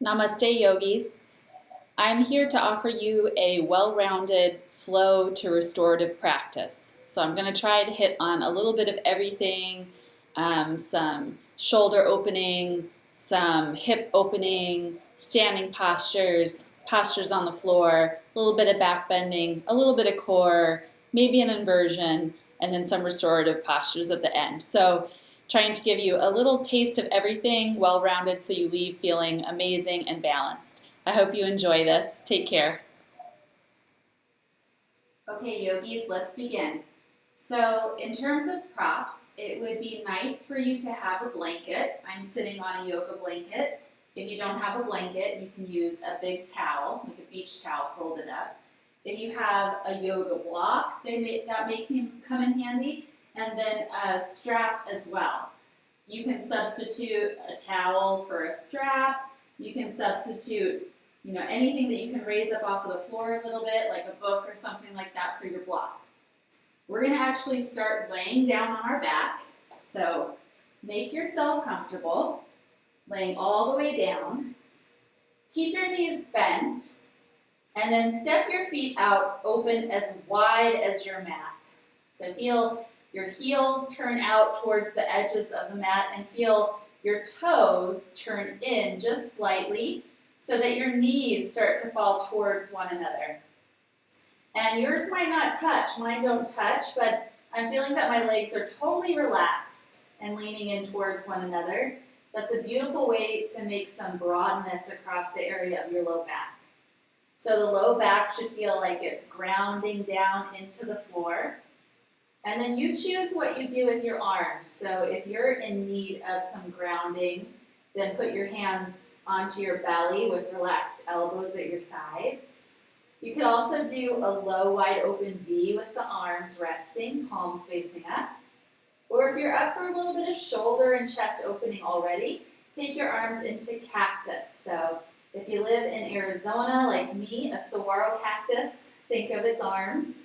Namaste, yogis. I'm here to offer you a well-rounded flow to restorative practice. So I'm going to try to hit on a little bit of everything, some shoulder opening, some hip opening, standing postures, postures on the floor, a little bit of back bending, a little bit of core, maybe an inversion, and then some restorative postures at the end. So trying to give you a little taste of everything, well-rounded, so you leave feeling amazing and balanced. I hope you enjoy this. Take care. Okay, yogis, let's begin. So in terms of props, it would be nice for you to have a blanket. I'm sitting on a yoga blanket. If you don't have a blanket, you can use a big towel, like a beach towel folded up. If you have a yoga block, that may come in handy, and then a strap as well. You can substitute a towel for a strap. You can substitute anything that you can raise up off of the floor a little bit, like a book or something like that for your block. We're going to actually start laying down on our back. So make yourself comfortable, laying all the way down. Keep your knees bent, and then step your feet out open as wide as your mat. So feel your heels turn out towards the edges of the mat and feel your toes turn in just slightly so that your knees start to fall towards one another. And yours might not touch, mine don't touch, but I'm feeling that my legs are totally relaxed and leaning in towards one another. That's a beautiful way to make some broadness across the area of your low back. So the low back should feel like it's grounding down into the floor. And then you choose what you do with your arms. So if you're in need of some grounding, then put your hands onto your belly with relaxed elbows at your sides. You could also do a low, wide open V with the arms resting, palms facing up. Or if you're up for a little bit of shoulder and chest opening already, take your arms into cactus. So if you live in Arizona like me, a saguaro cactus, think of its arms.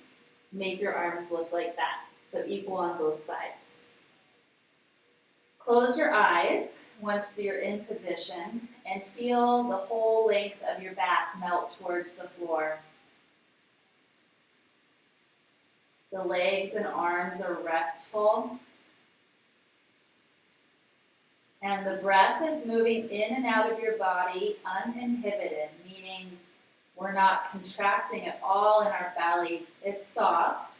Make your arms look like that. So equal on both sides. Close your eyes once you're in position and feel the whole length of your back melt towards the floor. The legs and arms are restful. And the breath is moving in and out of your body uninhibited, meaning we're not contracting at all in our belly. It's soft.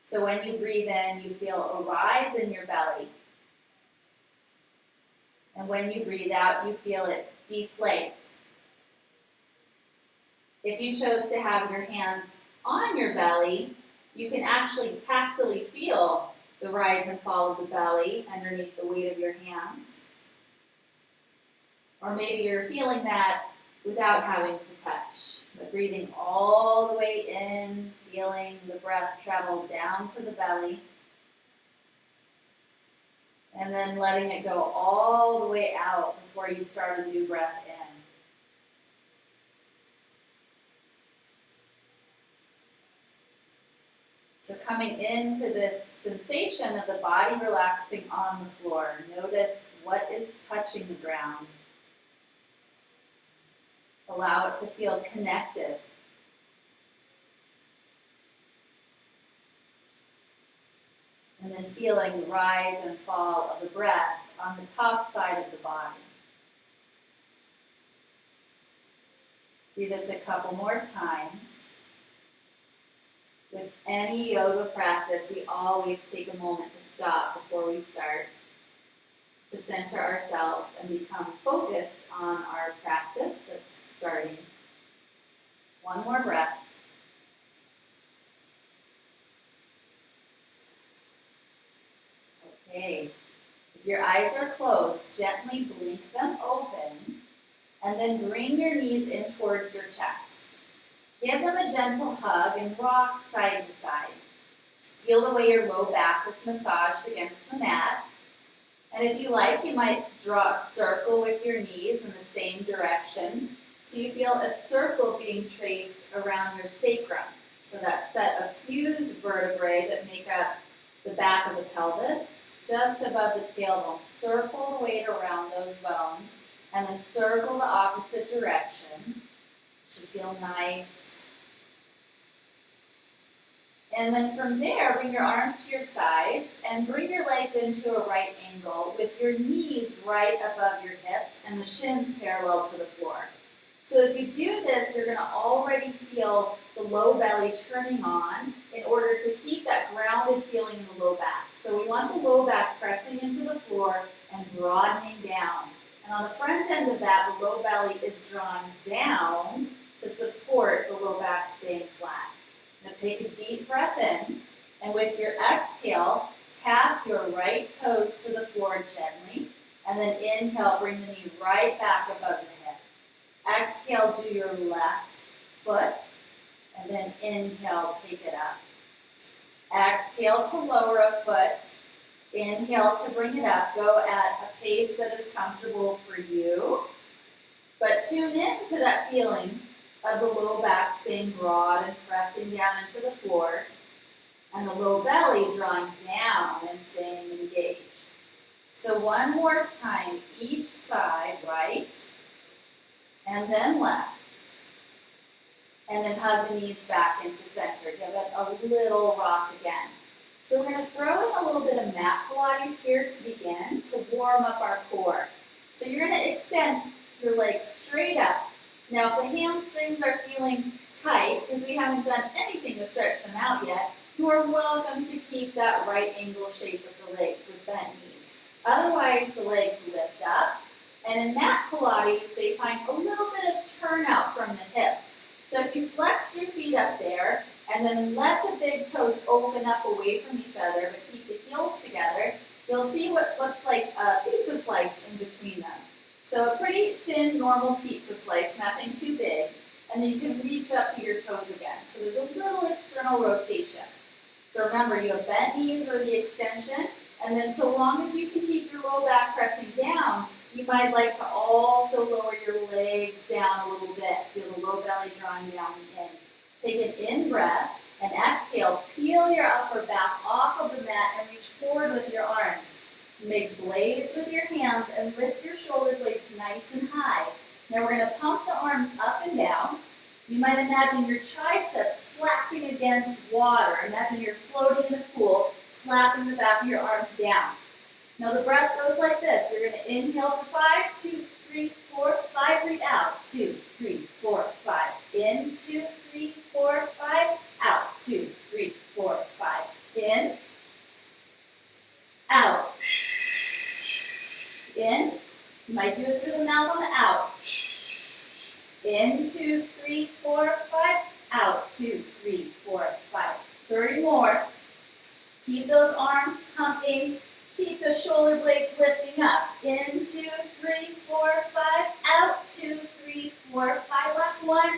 So when you breathe in, you feel a rise in your belly. And when you breathe out, you feel it deflate. If you chose to have your hands on your belly, you can actually tactily feel the rise and fall of the belly underneath the weight of your hands. Or maybe you're feeling that without having to touch, but breathing all the way in, feeling the breath travel down to the belly, and then letting it go all the way out before you start a new breath in. So coming into this sensation of the body relaxing on the floor, notice what is touching the ground. Allow it to feel connected. And then feeling the rise and fall of the breath on the top side of the body. Do this a couple more times. With any yoga practice, we always take a moment to stop before we start, to center ourselves and become focused on our practice that's starting. One more breath. Okay. If your eyes are closed, gently blink them open and then bring your knees in towards your chest. Give them a gentle hug and rock side to side. Feel the way your low back is massaged against the mat. And if you like, you might draw a circle with your knees in the same direction. So you feel a circle being traced around your sacrum. So that set of fused vertebrae that make up the back of the pelvis, just above the tailbone. Circle the weight around those bones and then circle the opposite direction. Should feel nice. And then from there, bring your arms to your sides and bring your legs into a right angle with your knees right above your hips and the shins parallel to the floor. So as you do this, you're going to already feel the low belly turning on in order to keep that grounded feeling in the low back. So we want the low back pressing into the floor and broadening down. And on the front end of that, the low belly is drawn down to support the low back staying flat. Now take a deep breath in, and with your exhale, tap your right toes to the floor gently, and then inhale, bring the knee right back above the hip. Exhale, do your left foot, and then inhale, take it up. Exhale to lower a foot. Inhale to bring it up. Go at a pace that is comfortable for you, but tune in to that feeling of the low back staying broad and pressing down into the floor, and the low belly drawing down and staying engaged. So one more time, each side, right, and then left. And then hug the knees back into center. Give it a little rock again. So we're going to throw in a little bit of mat Pilates here to begin, to warm up our core. So you're going to extend your legs straight up. Now, if the hamstrings are feeling tight, because we haven't done anything to stretch them out yet, you are welcome to keep that right angle shape of the legs with bent knees. Otherwise, the legs lift up. And in mat Pilates, they find a little bit of turnout from the hips. So if you flex your feet up there, and then let the big toes open up away from each other, but keep the heels together, you'll see what looks like a pizza slice in between them. So a pretty thin, normal pizza slice, nothing too big, and then you can reach up to your toes again. So there's a little external rotation. So remember, you have bent knees or the extension, and then so long as you can keep your low back pressing down, you might like to also lower your legs down a little bit. Feel the low belly drawing down and in. Take an in-breath and exhale. Peel your upper back off of the mat and reach forward with your arms. Make blades with your hands and lift your shoulder blades nice and high. Now we're going to pump the arms up and down. You might imagine your triceps slapping against water. Imagine you're floating in a pool, slapping the back of your arms down. Now the breath goes like this. You're going to inhale for 5, 2, 3, 4, 5. Breathe out. 2, 3, 4, 5. In, 2, 3, 4, 5. Out. 2, 3, 4, 5. In. Out. In. You might do it through the mouth on the out. In, 2, 3, 4, 5. Out. 2, 3, 4, 5. 30 more. Keep those arms pumping. Keep the shoulder blades lifting up. In, 2, 3, 4, 5. Out, 2, 3, 4, 5. Last one.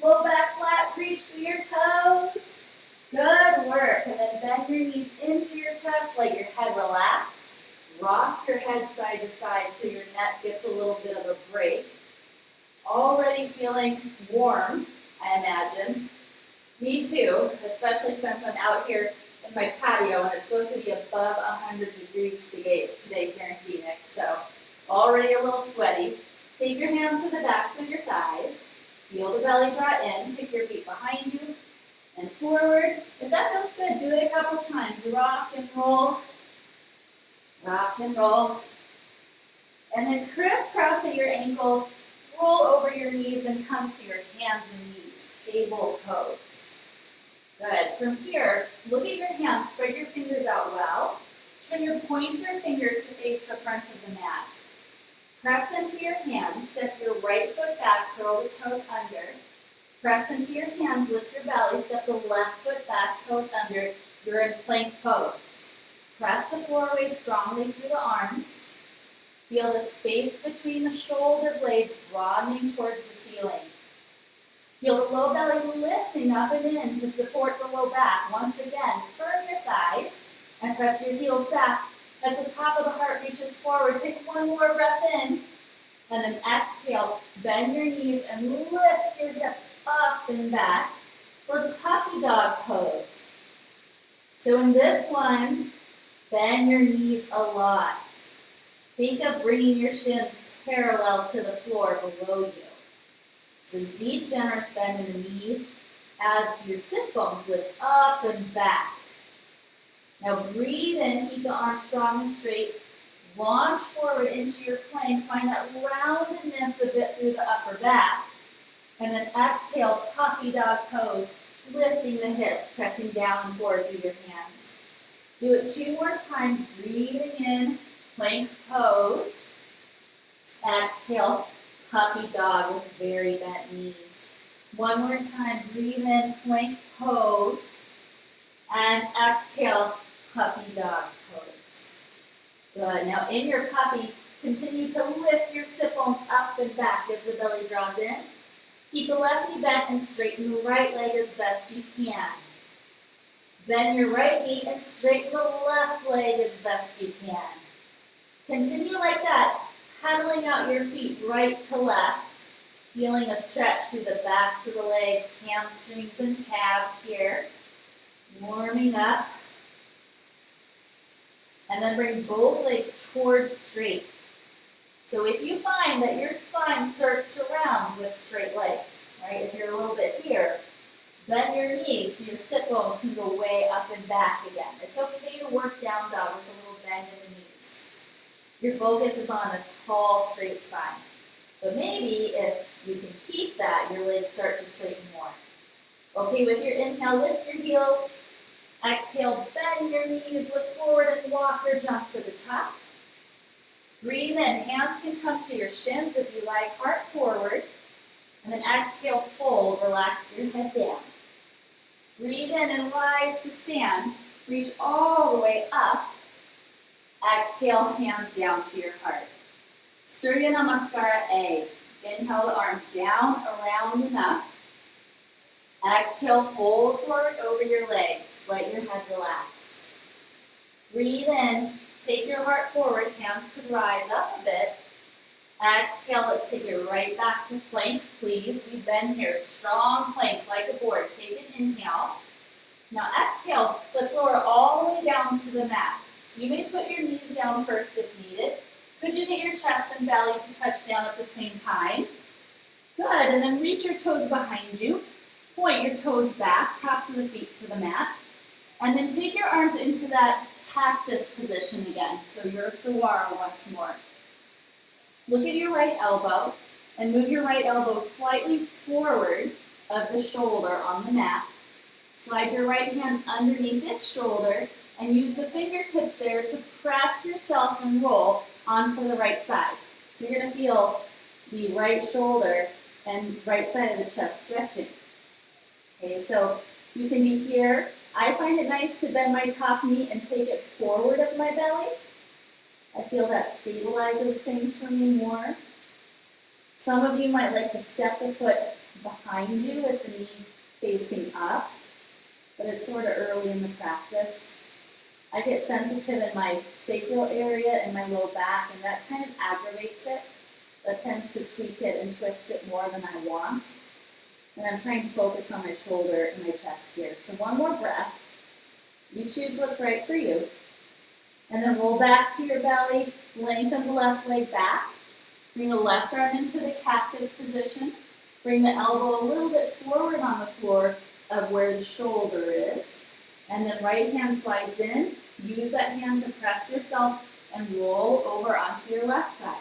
Low back flat. Reach through your toes. Good work. And then bend your knees into your chest. Let your head relax. Rock your head side to side so your neck gets a little bit of a break. Already feeling warm, I imagine. Me too, especially since I'm out here in my patio and it's supposed to be above 100 degrees today here in Phoenix, so already a little sweaty. Take your hands to the backs of your thighs. Feel the belly draw in. Kick your feet behind you and forward. If that feels good, do it a couple times. Rock and roll. Rock and roll. And then crisscross at your ankles. Roll over your knees and come to your hands and knees. Table pose. Good. From here, look at your hands. Spread your fingers out well. Turn your pointer fingers to face the front of the mat. Press into your hands. Step your right foot back. Curl the toes under. Press into your hands. Lift your belly. Step the left foot back. Toes under. You're in plank pose. Press the floor away strongly through the arms. Feel the space between the shoulder blades broadening towards the ceiling. Feel the low belly lifting up and in to support the low back. Once again, firm your thighs and press your heels back as the top of the heart reaches forward. Take one more breath in and then exhale. Bend your knees and lift your hips up and back for puppy dog pose. So in this one, bend your knees a lot. Think of bringing your shins parallel to the floor below you. So deep, generous bend in the knees as your sit bones lift up and back. Now breathe in, keep the arms strong and straight. Launch forward into your plank. Find that roundedness a bit through the upper back. And then exhale, puppy dog pose, lifting the hips, pressing down and forward through your hands. Do it 2 more times, breathing in, plank pose. Exhale, puppy dog with very bent knees. 1 more time, breathe in, plank pose. And exhale, puppy dog pose. Good. Now in your puppy, continue to lift your sit bones up and back as the belly draws in. Keep the left knee bent and straighten the right leg as best you can. Bend your right knee and straighten the left leg as best you can. Continue like that, pedaling out your feet right to left, feeling a stretch through the backs of the legs, hamstrings and calves here. Warming up. And then bring both legs towards straight. So if you find that your spine starts to round with straight legs, right, if you're a little bit here, bend your knees so your sit bones can go way up and back again. It's okay to work down dog with a little bend in the knees. Your focus is on a tall, straight spine. But maybe if you can keep that, your legs start to straighten more. Okay, with your inhale, lift your heels. Exhale, bend your knees, look forward and walk or jump to the top. Breathe in, hands can come to your shins if you like, heart forward. And then exhale, fold, relax your head down. Breathe in and rise to stand. Reach all the way up. Exhale, hands down to your heart. Surya Namaskara A. Inhale the arms down, around and up. Exhale, fold forward over your legs. Let your head relax. Breathe in, take your heart forward. Hands could rise up a bit. Exhale, let's take it right back to plank, please. We bend here, strong plank like a board. Take an inhale. Now exhale, let's lower all the way down to the mat. So you may put your knees down first if needed. Could you get your chest and belly to touch down at the same time? Good, and then reach your toes behind you. Point your toes back, tops of the feet to the mat. And then take your arms into that cactus position again. So you're a Sawara once more. Look at your right elbow and move your right elbow slightly forward of the shoulder on the mat. Slide your right hand underneath its shoulder and use the fingertips there to press yourself and roll onto the right side. So you're going to feel the right shoulder and right side of the chest stretching. Okay, so you can be here. I find it nice to bend my top knee and take it forward of my belly. I feel that stabilizes things for me more. Some of you might like to step the foot behind you with the knee facing up, but it's sort of early in the practice. I get sensitive in my sacral area and my low back, and that kind of aggravates it. That tends to tweak it and twist it more than I want. And I'm trying to focus on my shoulder and my chest here. So one more breath. You choose what's right for you. And then roll back to your belly, lengthen the left leg back. Bring the left arm into the cactus position. Bring the elbow a little bit forward on the floor of where the shoulder is. And then right hand slides in. Use that hand to press yourself and roll over onto your left side.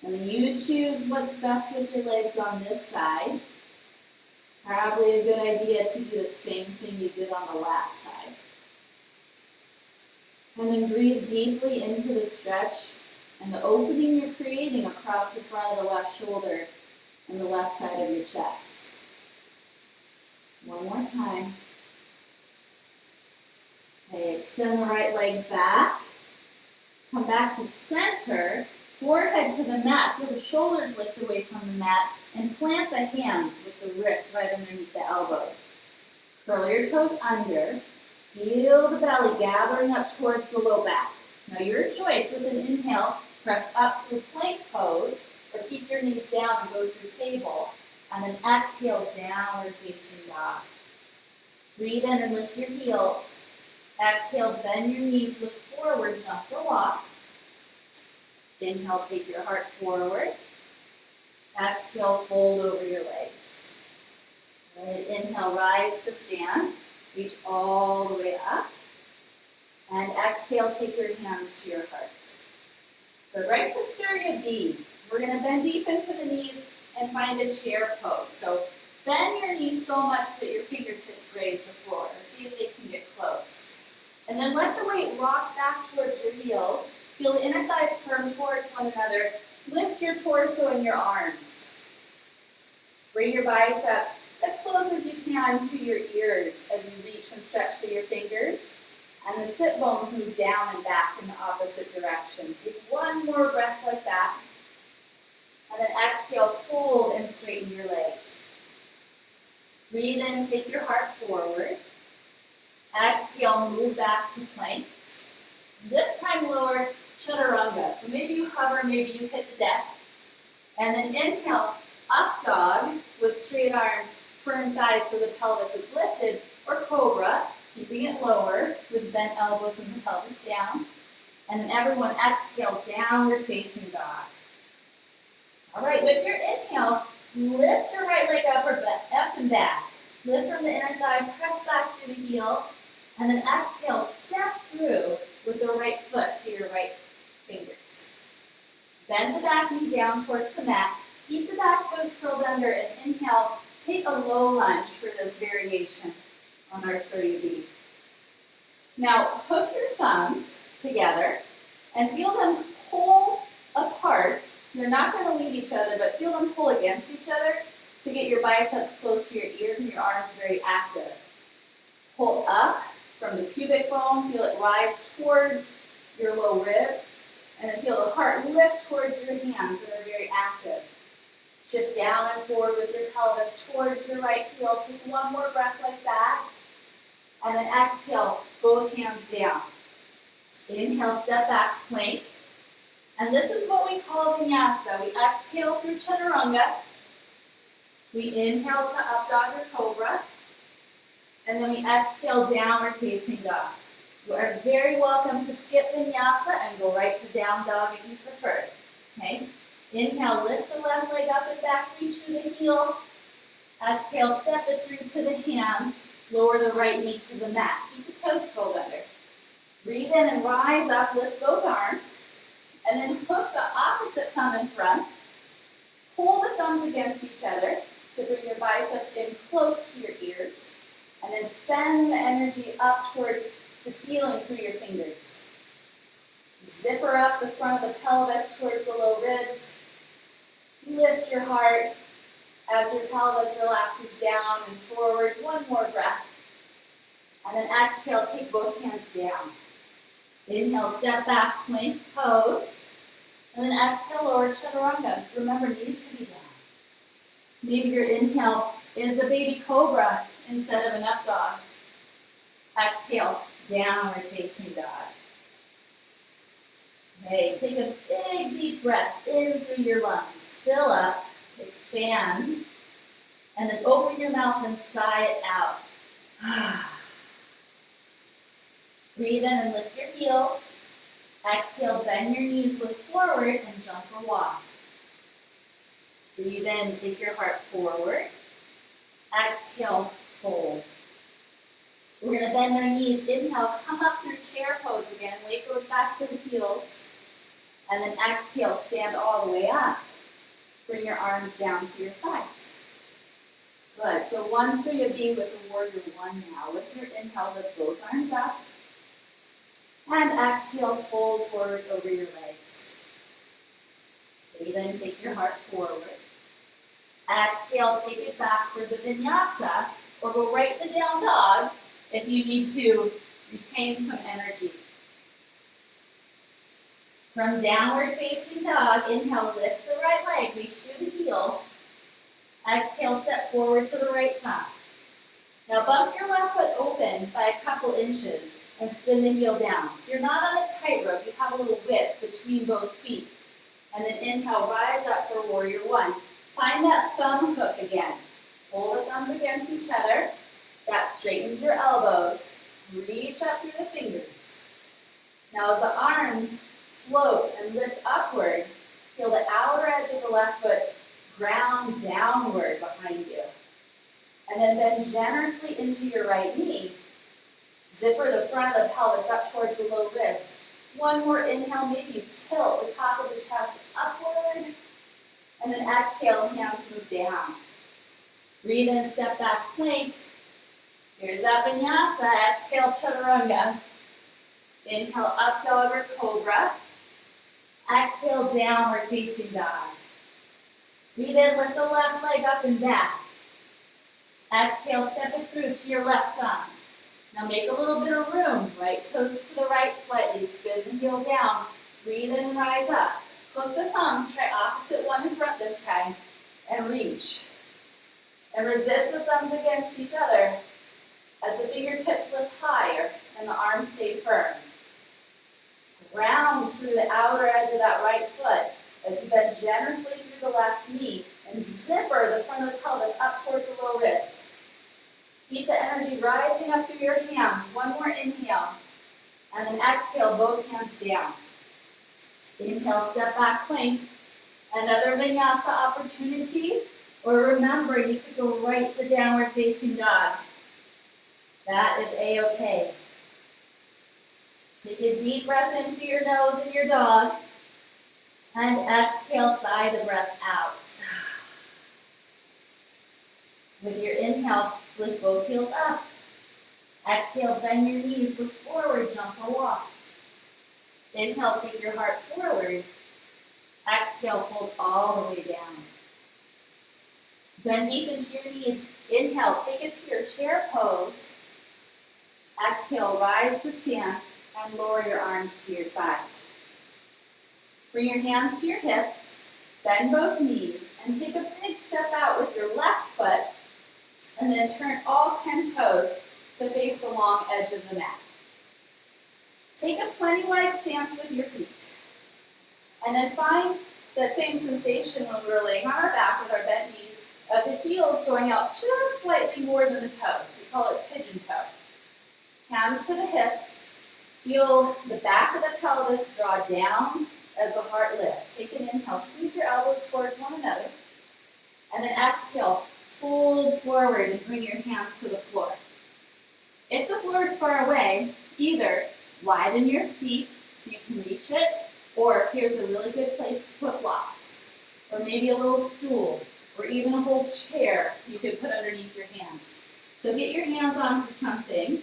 And then you choose what's best with your legs on this side. Probably a good idea to do the same thing you did on the last side. And then breathe deeply into the stretch and the opening you're creating across the front of the left shoulder and the left side of your chest. One more time. Okay, extend the right leg back. Come back to center. Forehead to the mat. Feel the shoulders lift away from the mat. And plant the hands with the wrists right underneath the elbows. Curl your toes under. Feel the belly gathering up towards the low back. Now your choice with an inhale, press up through plank pose, or keep your knees down and go through table. And then exhale, downward facing dog. Breathe in and lift your heels. Exhale, bend your knees, look forward, jump or walk. Inhale, take your heart forward. Exhale, fold over your legs. Right. Inhale, rise to stand. Reach all the way up. And exhale, take your hands to your heart. Go right to Surya B. We're going to bend deep into the knees and find a chair pose. So bend your knees so much that your fingertips graze the floor. See if they can get close. And then let the weight rock back towards your heels. Feel the inner thighs firm towards one another. Lift your torso and your arms. Bring your biceps as close as you can to your ears as you reach and stretch through your fingers. And the sit bones move down and back in the opposite direction. Take one more breath like that. And then exhale, fold and straighten your legs. Breathe in, take your heart forward. Exhale, move back to plank. This time lower Chaturanga. So maybe you hover, maybe you hit the deck. And then inhale, up dog with straight arms, firm thighs so the pelvis is lifted, or cobra, keeping it lower with bent elbows and the pelvis down. And then everyone exhale, downward facing dog. All right, with your inhale, lift your right leg up and back. Lift from the inner thigh, press back through the heel, and then exhale, step through with the right foot to your right fingers. Bend the back knee down towards the mat. Keep the back toes curled under and inhale. Take a low lunge for this variation on our Surya B. Now, hook your thumbs together and feel them pull apart. They're not going to leave each other, but feel them pull against each other to get your biceps close to your ears and your arms very active. Pull up from the pubic bone. Feel it rise towards your low ribs. And then feel the heart lift towards your hands that are very active. Shift down and forward with your pelvis towards your right heel. Take one more breath like that. And then exhale, both hands down. Inhale, step back, plank. And this is what we call vinyasa. We exhale through Chaturanga. We inhale to up dog or cobra. And then we exhale, downward facing dog. You are very welcome to skip vinyasa and go right to down dog if you prefer. Okay? Inhale, lift the left leg up and back, reach through the heel. Exhale, step it through to the hands. Lower the right knee to the mat. Keep the toes curled under. Breathe in and rise up, lift both arms. And then hook the opposite thumb in front. Pull the thumbs against each other to bring your biceps in close to your ears. And then send the energy up towards the ceiling through your fingers. Zipper up the front of the pelvis towards the low ribs. Lift your heart as your pelvis relaxes down and forward. One more breath. And then exhale, take both hands down. Inhale, step back, plank pose. And then exhale, lower Chaturanga. Remember, knees can be down. Maybe your inhale is a baby cobra instead of an up dog. Exhale, downward facing dog. Okay, take a big deep breath in through your lungs. Fill up, expand, and then open your mouth and sigh it out. Breathe in and lift your heels. Exhale, bend your knees, look forward, and jump or walk. Breathe in, take your heart forward. Exhale, fold. We're going to bend our knees. Inhale, come up through chair pose again. Weight goes back to the heels. And then exhale, stand all the way up. Bring your arms down to your sides. Good. So one Surya B with the warrior one now. With your inhale, lift both arms up. And exhale, fold forward over your legs. Breathe in, take your heart forward. Exhale, take it back for the vinyasa, or go right to down dog if you need to retain some energy. From downward facing dog, inhale, lift the right leg, reach through the heel. Exhale, step forward to the right thumb. Now bump your left foot open by a couple inches and spin the heel down. So you're not on a tightrope, you have a little width between both feet. And then inhale, rise up for warrior one. Find that thumb hook again. Pull the thumbs against each other. That straightens your elbows. Reach up through the fingers. Now as the arms float and lift upward. Feel the outer edge of the left foot ground downward behind you. And then bend generously into your right knee. Zipper the front of the pelvis up towards the low ribs. One more inhale, maybe you tilt the top of the chest upward. And then exhale, hands move down. Breathe in, step back, plank. Here's that vinyasa. Exhale, chaturanga. Inhale, up dog or cobra. Exhale, downward facing dog. Breathe in, lift the left leg up and back. Exhale, step it through to your left thumb. Now make a little bit of room. Right toes to the right slightly. Spin the heel down. Breathe in and rise up. Hook the thumbs. Try opposite one in front this time. And reach. And resist the thumbs against each other as the fingertips lift higher and the arms stay firm. Ground through the outer edge of that right foot as you bend generously through the left knee and zipper the front of the pelvis up towards the low ribs. Keep the energy rising up through your hands. One more inhale. And then exhale, both hands down. Inhale, step back plank. Another vinyasa opportunity. Or remember, you could go right to downward facing dog. That is A-okay. Take a deep breath in through your nose in your dog. And exhale, sigh the breath out. With your inhale, lift both heels up. Exhale, bend your knees, look forward, jump or walk. Inhale, take your heart forward. Exhale, fold all the way down. Bend deep into your knees. Inhale, take it to your chair pose. Exhale, rise to stand and lower your arms to your sides. Bring your hands to your hips, bend both knees, and take a big step out with your left foot, and then turn all 10 toes to face the long edge of the mat. Take a plenty wide stance with your feet, and then find the same sensation when we're laying on our back with our bent knees of the heels going out just slightly more than the toes. We call it pigeon toe. Hands to the hips. Feel the back of the pelvis draw down as the heart lifts. Take an inhale, squeeze your elbows towards one another. And then exhale, fold forward and bring your hands to the floor. If the floor is far away, either widen your feet so you can reach it, or here's a really good place to put blocks, or maybe a little stool, or even a whole chair you could put underneath your hands. So get your hands onto something.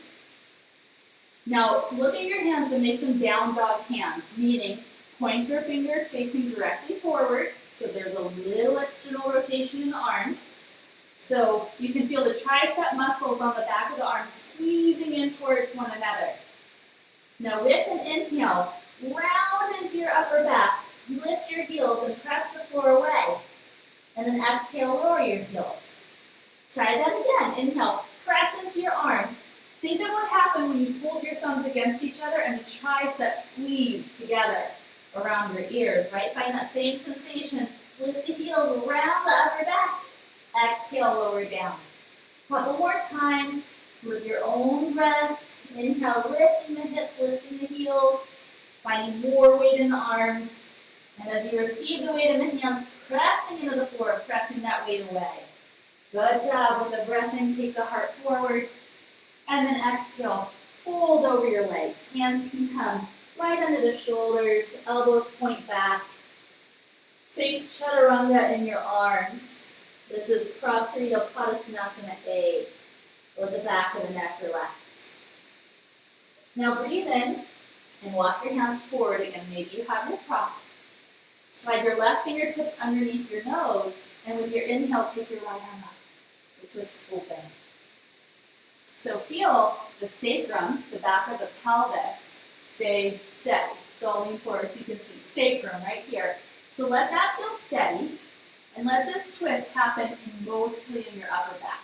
Now look at your hands and make them down dog hands, meaning pointer fingers facing directly forward, so there's a little external rotation in the arms. So you can feel the tricep muscles on the back of the arms squeezing in towards one another. Now with an inhale, round into your upper back, lift your heels and press the floor away. And then exhale, lower your heels. Try that again. Inhale, press into your arms. Think of what happened when you pulled your thumbs against each other and the triceps squeezed together around your ears, right? Find that same sensation. Lift the heels around the upper back. Exhale, lower down. Couple more times with your own breath. Inhale, lifting the hips, lifting the heels, finding more weight in the arms. And as you receive the weight in the hands, pressing into the floor, pressing that weight away. Good job. With a breath in, take the heart forward. And then exhale, fold over your legs. Hands can come right under the shoulders, elbows point back. Think chaturanga in your arms. This is Restorative Padottanasana A, or the back of the neck relax. Now breathe in and walk your hands forward again. Maybe you have your prop. Slide your left fingertips underneath your nose, and with your inhale, take your right arm up. So twist open. So feel the sacrum, the back of the pelvis, stay steady. So I'll lean forward so you can see sacrum right here. So let that feel steady, and let this twist happen mostly in your upper back.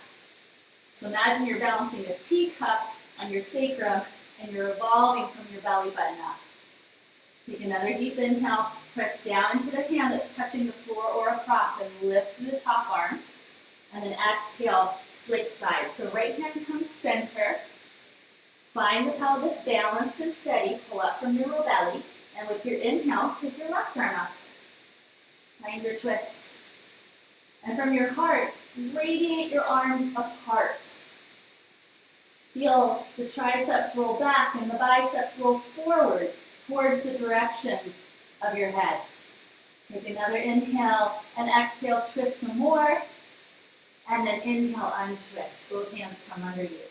So imagine you're balancing a teacup on your sacrum, and you're evolving from your belly button up. Take another deep inhale, press down into the hand that's touching the floor or a prop, and lift through the top arm. And then exhale, switch sides. So right hand comes center. Find the pelvis balanced and steady. Pull up from your low belly. And with your inhale, take your left arm up. Find your twist. And from your heart, radiate your arms apart. Feel the triceps roll back and the biceps roll forward towards the direction of your head. Take another inhale and exhale, twist some more. And then inhale, untwist. Both hands come under you.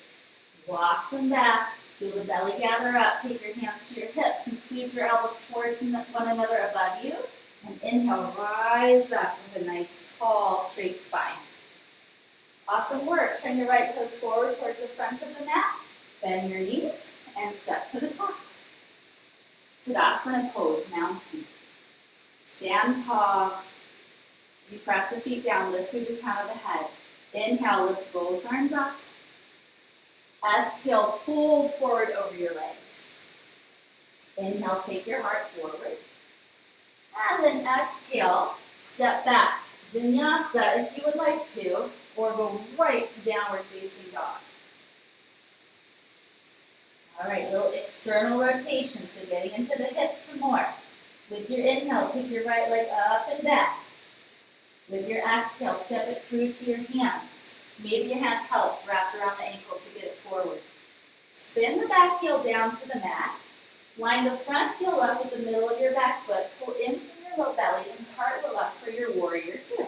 Walk them back. Feel the belly gather up. Take your hands to your hips and squeeze your elbows towards one another above you. And inhale, rise up with a nice, tall, straight spine. Awesome work. Turn your right toes forward towards the front of the mat. Bend your knees and step to the top. Tadasana pose, mountain. Stand tall. As you press the feet down, lift through the crown of the head. Inhale, lift both arms up. Exhale, fold forward over your legs. Inhale, take your heart forward. And then exhale, step back. Vinyasa if you would like to, or go right to downward facing dog. All right, little external rotation, so getting into the hips some more. With your inhale, take your right leg up and back. With your exhale, step it through to your hands. Maybe your hand helps wrapped around the ankle to get it forward. Spin the back heel down to the mat. Line the front heel up with the middle of your back foot. Pull in from your low belly and cartwheel up for your warrior two.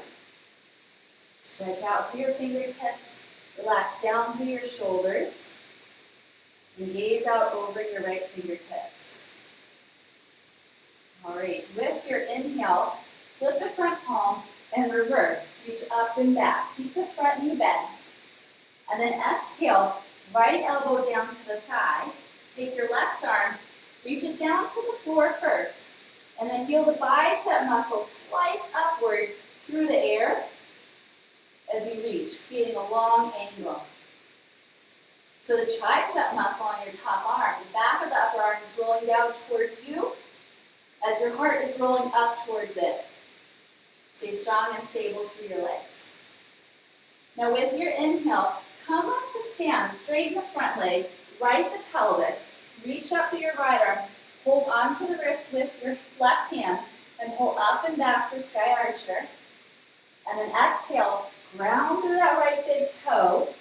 Stretch out through your fingertips. Relax down through your shoulders. And gaze out over your right fingertips. All right, with your inhale, flip the front palm and reverse. Reach up and back. Keep the front knee bent. And then exhale, right elbow down to the thigh. Take your left arm, reach it down to the floor first. And then feel the bicep muscle slice upward through the air as you reach, creating a long angle. So the tricep muscle on your top arm, the back of the upper arm is rolling down towards you as your heart is rolling up towards it. Stay strong and stable through your legs. Now with your inhale, come up to stand, straighten the front leg, right the pelvis, reach up to your right arm, hold onto the wrist with your left hand, and pull up and back for Sky Archer. And then exhale, ground through that right big toe,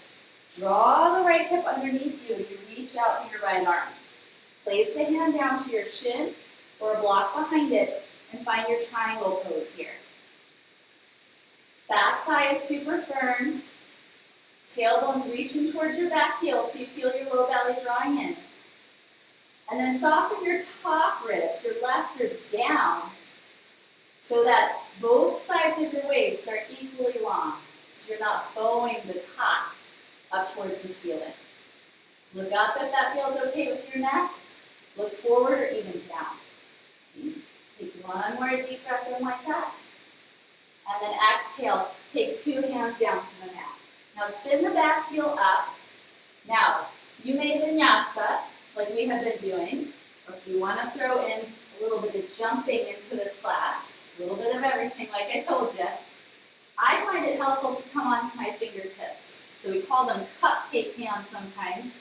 draw the right hip underneath you as you reach out to your right arm. Place the hand down to your shin or a block behind it and find your triangle pose here. Back thigh is super firm. Tailbone's reaching towards your back heel so you feel your low belly drawing in. And then soften your top ribs, your left ribs down so that both sides of your waist are equally long. So you're not bowing the top up towards the ceiling. Look up if that feels okay with your neck. Look forward or even down. Take one more deep breath in like that. And then exhale, take two hands down to the mat. Now spin the back heel up. Now, you may vinyasa, like we have been doing, or if you want to throw in a little bit of jumping into this class, a little bit of everything like I told you, I find it helpful to come onto my fingertips. So we call them cupcake hands sometimes,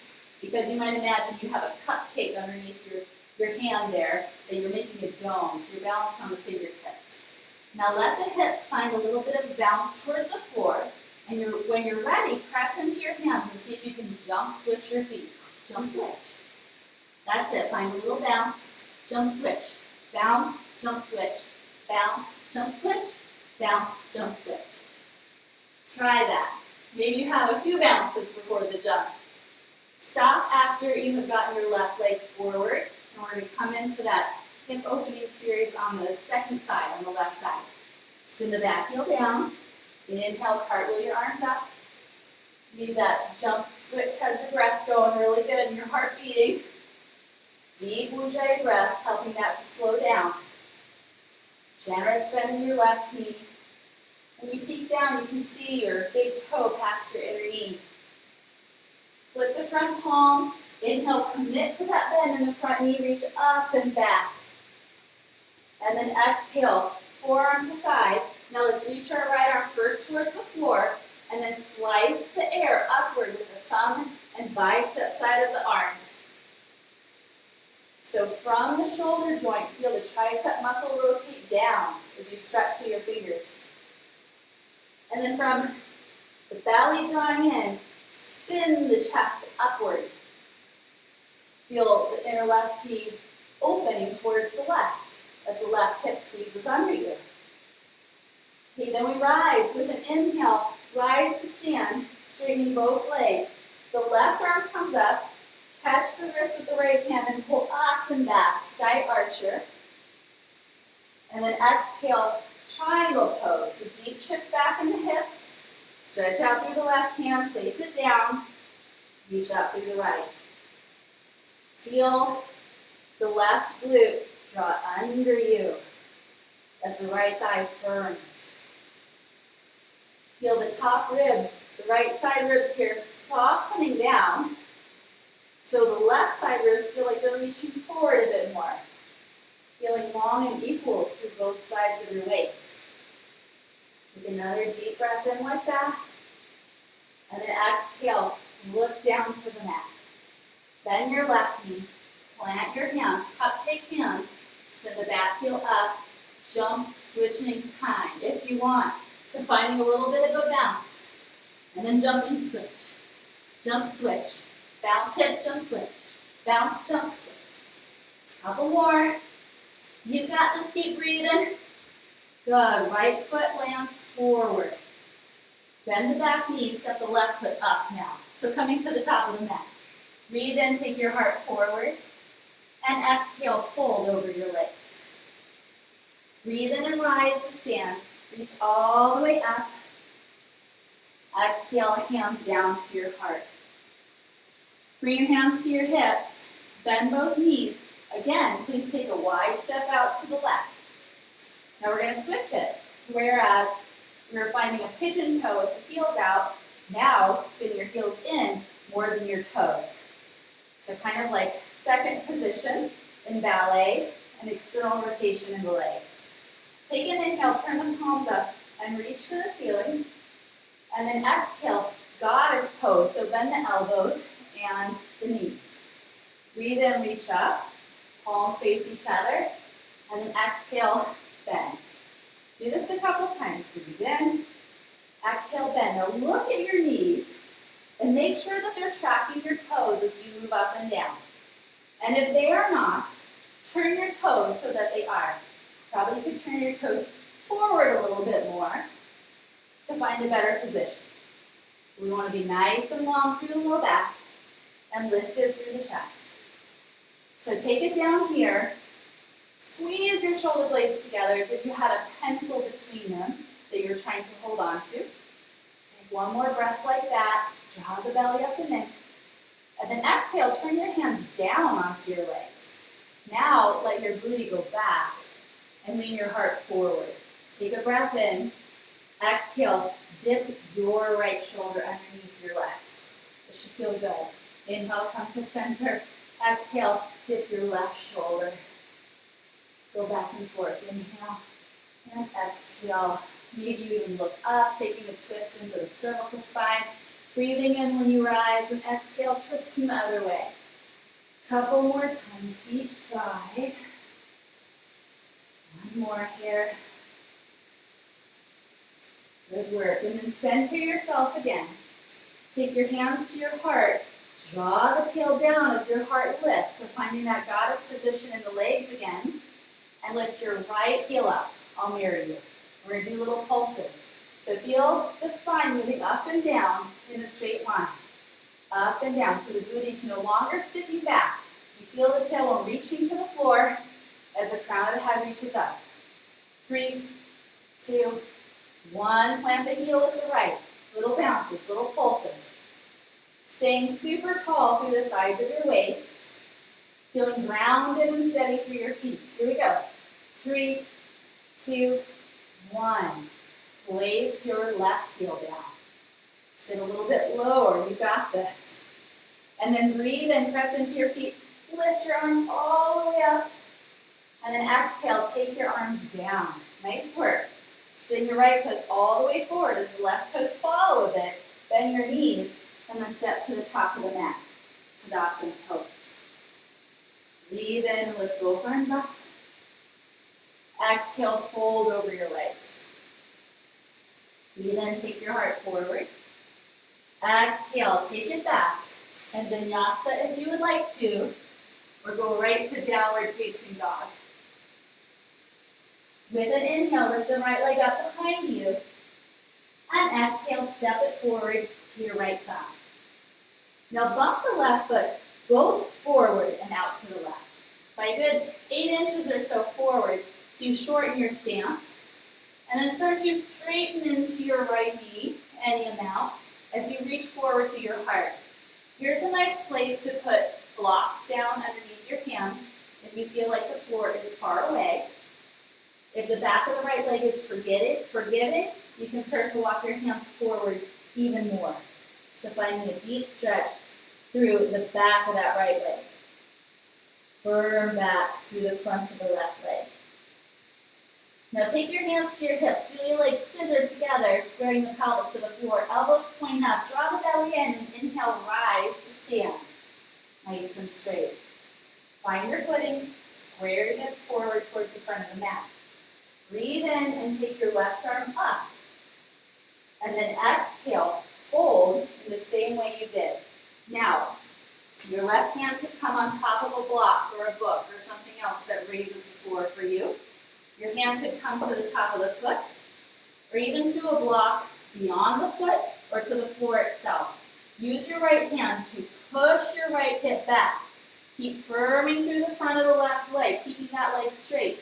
because you might imagine you have a cupcake underneath your hand there, that you're making a dome, so you're balanced on the fingertips. Now let the hips find a little bit of bounce towards the floor, and when you're ready, press into your hands and see if you can jump switch your feet. Jump switch. That's it, find a little bounce, jump switch, bounce, jump switch, bounce, jump switch, bounce, jump switch. Try that. Maybe you have a few bounces before the jump. Stop after you have gotten your left leg forward, and we're going to come into that hip opening series on the second side, on the left side. Spin the back heel down. Inhale, cartwheel your arms up. Maybe that jump switch has your breath going really good and your heart beating. Deep Ujjayi breaths, helping that to slow down. Generous bend in your left knee. When you peek down, you can see your big toe past your inner knee. Flip the front palm. Inhale, commit to that bend in the front knee. Reach up and back. And then exhale, forearm to thigh. Now let's reach our right arm first towards the floor, and then slice the air upward with the thumb and bicep side of the arm. So from the shoulder joint, feel the tricep muscle rotate down as you stretch through your fingers. And then from the belly drawing in, spin the chest upward. Feel the inner left knee opening towards the left as the left hip squeezes under you. Okay, then we rise with an inhale, rise to stand, straightening both legs. The left arm comes up, catch the wrist with the right hand and pull up and back, sky archer. And then exhale, triangle pose. So deep shift back in the hips, stretch out through the left hand, place it down, reach up through the right. Feel the left glute draw under you as the right thigh firms. Feel the top ribs, the right side ribs here softening down. So the left side ribs feel like they're reaching forward a bit more. Feeling long and equal through both sides of your waist. Take another deep breath in like that. And then exhale, look down to the mat. Bend your left knee, plant your hands, cupcake hands, spin the back heel up, jump, switching time if you want. So finding a little bit of a bounce. And then jumping switch. Jump switch. Bounce hips, jump switch. Bounce, jump switch. Couple more. You got this, keep breathing. Good, right foot lands forward. Bend the back knee, step the left foot up now. So coming to the top of the mat. Breathe in, take your heart forward. And exhale, fold over your legs. Breathe in and rise to stand. Reach all the way up. Exhale, hands down to your heart. Bring your hands to your hips. Bend both knees. Again, please take a wide step out to the left. Now we're going to switch it. Whereas we were finding a pigeon toe with the heels out, now spin your heels in more than your toes. So kind of like second position in ballet and external rotation in the legs. Take an inhale, turn the palms up and reach for the ceiling. And then exhale, goddess pose. So bend the elbows and the knees. Breathe in, reach up. Palms face each other. And then exhale, bend. Do this a couple times. Breathe in. Exhale, bend. Now look at your knees and make sure that they're tracking your toes as you move up and down. And if they are not, turn your toes so that they are. Probably you could turn your toes forward a little bit more to find a better position. We want to be nice and long through the low back and lifted through the chest. So take it down here. Squeeze your shoulder blades together as if you had a pencil between them that you're trying to hold on to. Take one more breath like that. Draw the belly up and in. And then exhale, turn your hands down onto your legs. Now let your booty go back and lean your heart forward. Take a breath in. Exhale, dip your right shoulder underneath your left. It should feel good. Inhale, come to center. Exhale, dip your left shoulder. Go back and forth. Inhale and exhale. Maybe you even look up, taking a twist into the cervical spine. Breathing in when you rise and exhale, twisting the other way. Couple more times each side. One more here. Good work. And then center yourself again. Take your hands to your heart. Draw the tail down as your heart lifts. So finding that goddess position in the legs again. And lift your right heel up. I'll mirror you. We're going to do little pulses. So feel the spine moving up and down in a straight line. Up and down. So the booty's no longer sticking back. You feel the tailbone reaching to the floor as the crown of the head reaches up. 3, 2, 1. Plant the heel with the right. Little bounces, little pulses. Staying super tall through the sides of your waist. Feeling grounded and steady through your feet. Here we go. 3, 2, 1. Place your left heel down. Sit a little bit lower. You got this. And then breathe in, press into your feet. Lift your arms all the way up. And then exhale, take your arms down. Nice work. Spin your right toes all the way forward as the left toes follow a bit. Bend your knees and then step to the top of the mat. Savasana pose. Breathe in, lift both arms up. Exhale, fold over your legs. Breathe in, take your heart forward. Exhale, take it back. And vinyasa if you would like to, or go right to downward facing dog. With an inhale, lift the right leg up behind you. And exhale, step it forward to your right thigh. Now bump the left foot both forward and out to the left. By a good 8 inches or so forward, so you shorten your stance. And then start to straighten into your right knee, any amount, as you reach forward through your heart. Here's a nice place to put blocks down underneath your hands if you feel like the floor is far away. If the back of the right leg is forgiving, you can start to walk your hands forward even more. So finding a deep stretch through the back of that right leg. Firm back through the front of the left leg. Now take your hands to your hips. Feel your legs scissor together, squaring the pelvis to the floor. Elbows point up. Draw the belly in and inhale, rise to stand. Nice and straight. Find your footing. Square your hips forward towards the front of the mat. Breathe in and take your left arm up. And then exhale, fold in the same way you did. Now, your left hand could come on top of a block or a book or something else that raises the floor for you. Your hand could come to the top of the foot, or even to a block beyond the foot, or to the floor itself. Use your right hand to push your right hip back. Keep firming through the front of the left leg, keeping that leg straight.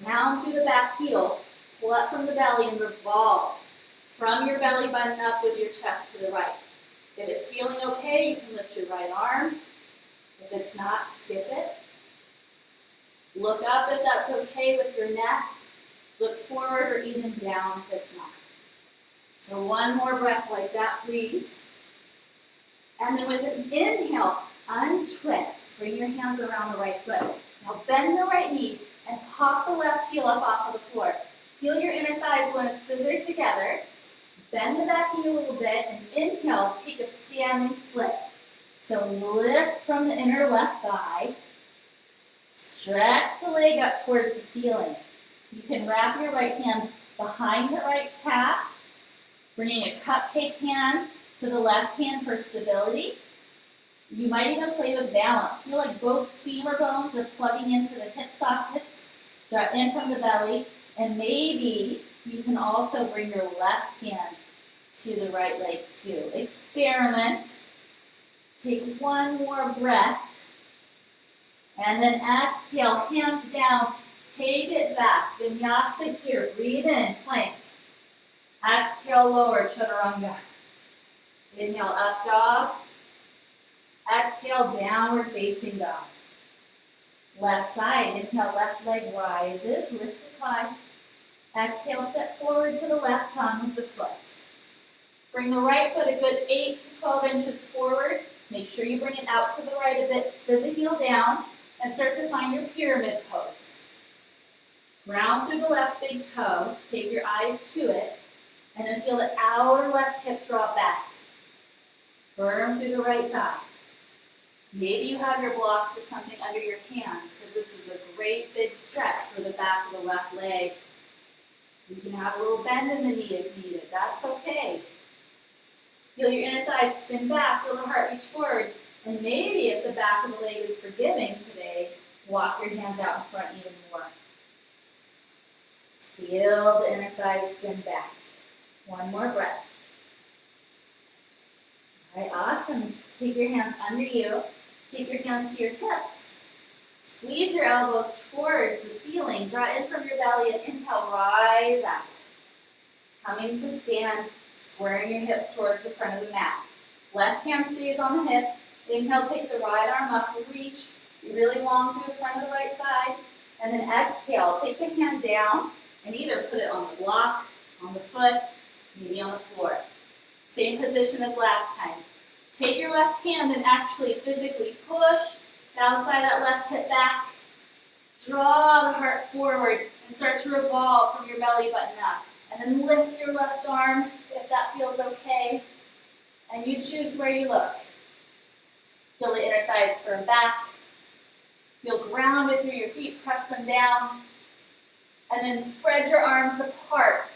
Ground through the back heel, pull up from the belly and revolve. From your belly button up with your chest to the right. If it's feeling okay, you can lift your right arm. If it's not, skip it. Look up if that's okay with your neck. Look forward or even down if it's not. So one more breath like that, please. And then with an inhale, untwist. Bring your hands around the right foot. Now bend the right knee and pop the left heel up off of the floor. Feel your inner thighs want to scissor together. Bend the back knee a little bit and inhale, take a standing split. So lift from the inner left thigh. Stretch the leg up towards the ceiling. You can wrap your right hand behind the right calf, bringing a cupcake hand to the left hand for stability. You might even play with balance. Feel like both femur bones are plugging into the hip sockets. Draw in from the belly, and maybe you can also bring your left hand to the right leg too. Experiment. Take one more breath. And then exhale, hands down, take it back. Vinyasa here, breathe in, plank. Exhale, lower, Chaturanga. Inhale, up dog. Exhale, downward facing dog. Left side, inhale, left leg rises, lift the thigh. Exhale, step forward to the left thumb with the foot. Bring the right foot a good 8 to 12 inches forward. Make sure you bring it out to the right a bit, spin the heel down, and start to find your pyramid pose. Ground through the left big toe, take your eyes to it, and then feel the outer left hip drop back. Firm through the right thigh. Maybe you have your blocks or something under your hands, because this is a great big stretch for the back of the left leg. You can have a little bend in the knee if needed. That's okay. Feel your inner thighs spin back, feel the heart reach forward. And maybe if the back of the leg is forgiving today, walk your hands out in front even more. Feel the inner thighs spin back. One more breath. All right, awesome. Take your hands under you. Take your hands to your hips. Squeeze your elbows towards the ceiling. Draw in from your belly and inhale, rise up. Coming to stand, squaring your hips towards the front of the mat. Left hand stays on the hip. Inhale, take the right arm up, reach really long through the front of the right side. And then exhale, take the hand down and either put it on the block, on the foot, maybe on the floor. Same position as last time. Take your left hand and actually physically push the outside of that left hip back. Draw the heart forward and start to revolve from your belly button up. And then lift your left arm if that feels okay. And you choose where you look. Feel the inner thighs firm back. Feel grounded through your feet, press them down. And then spread your arms apart.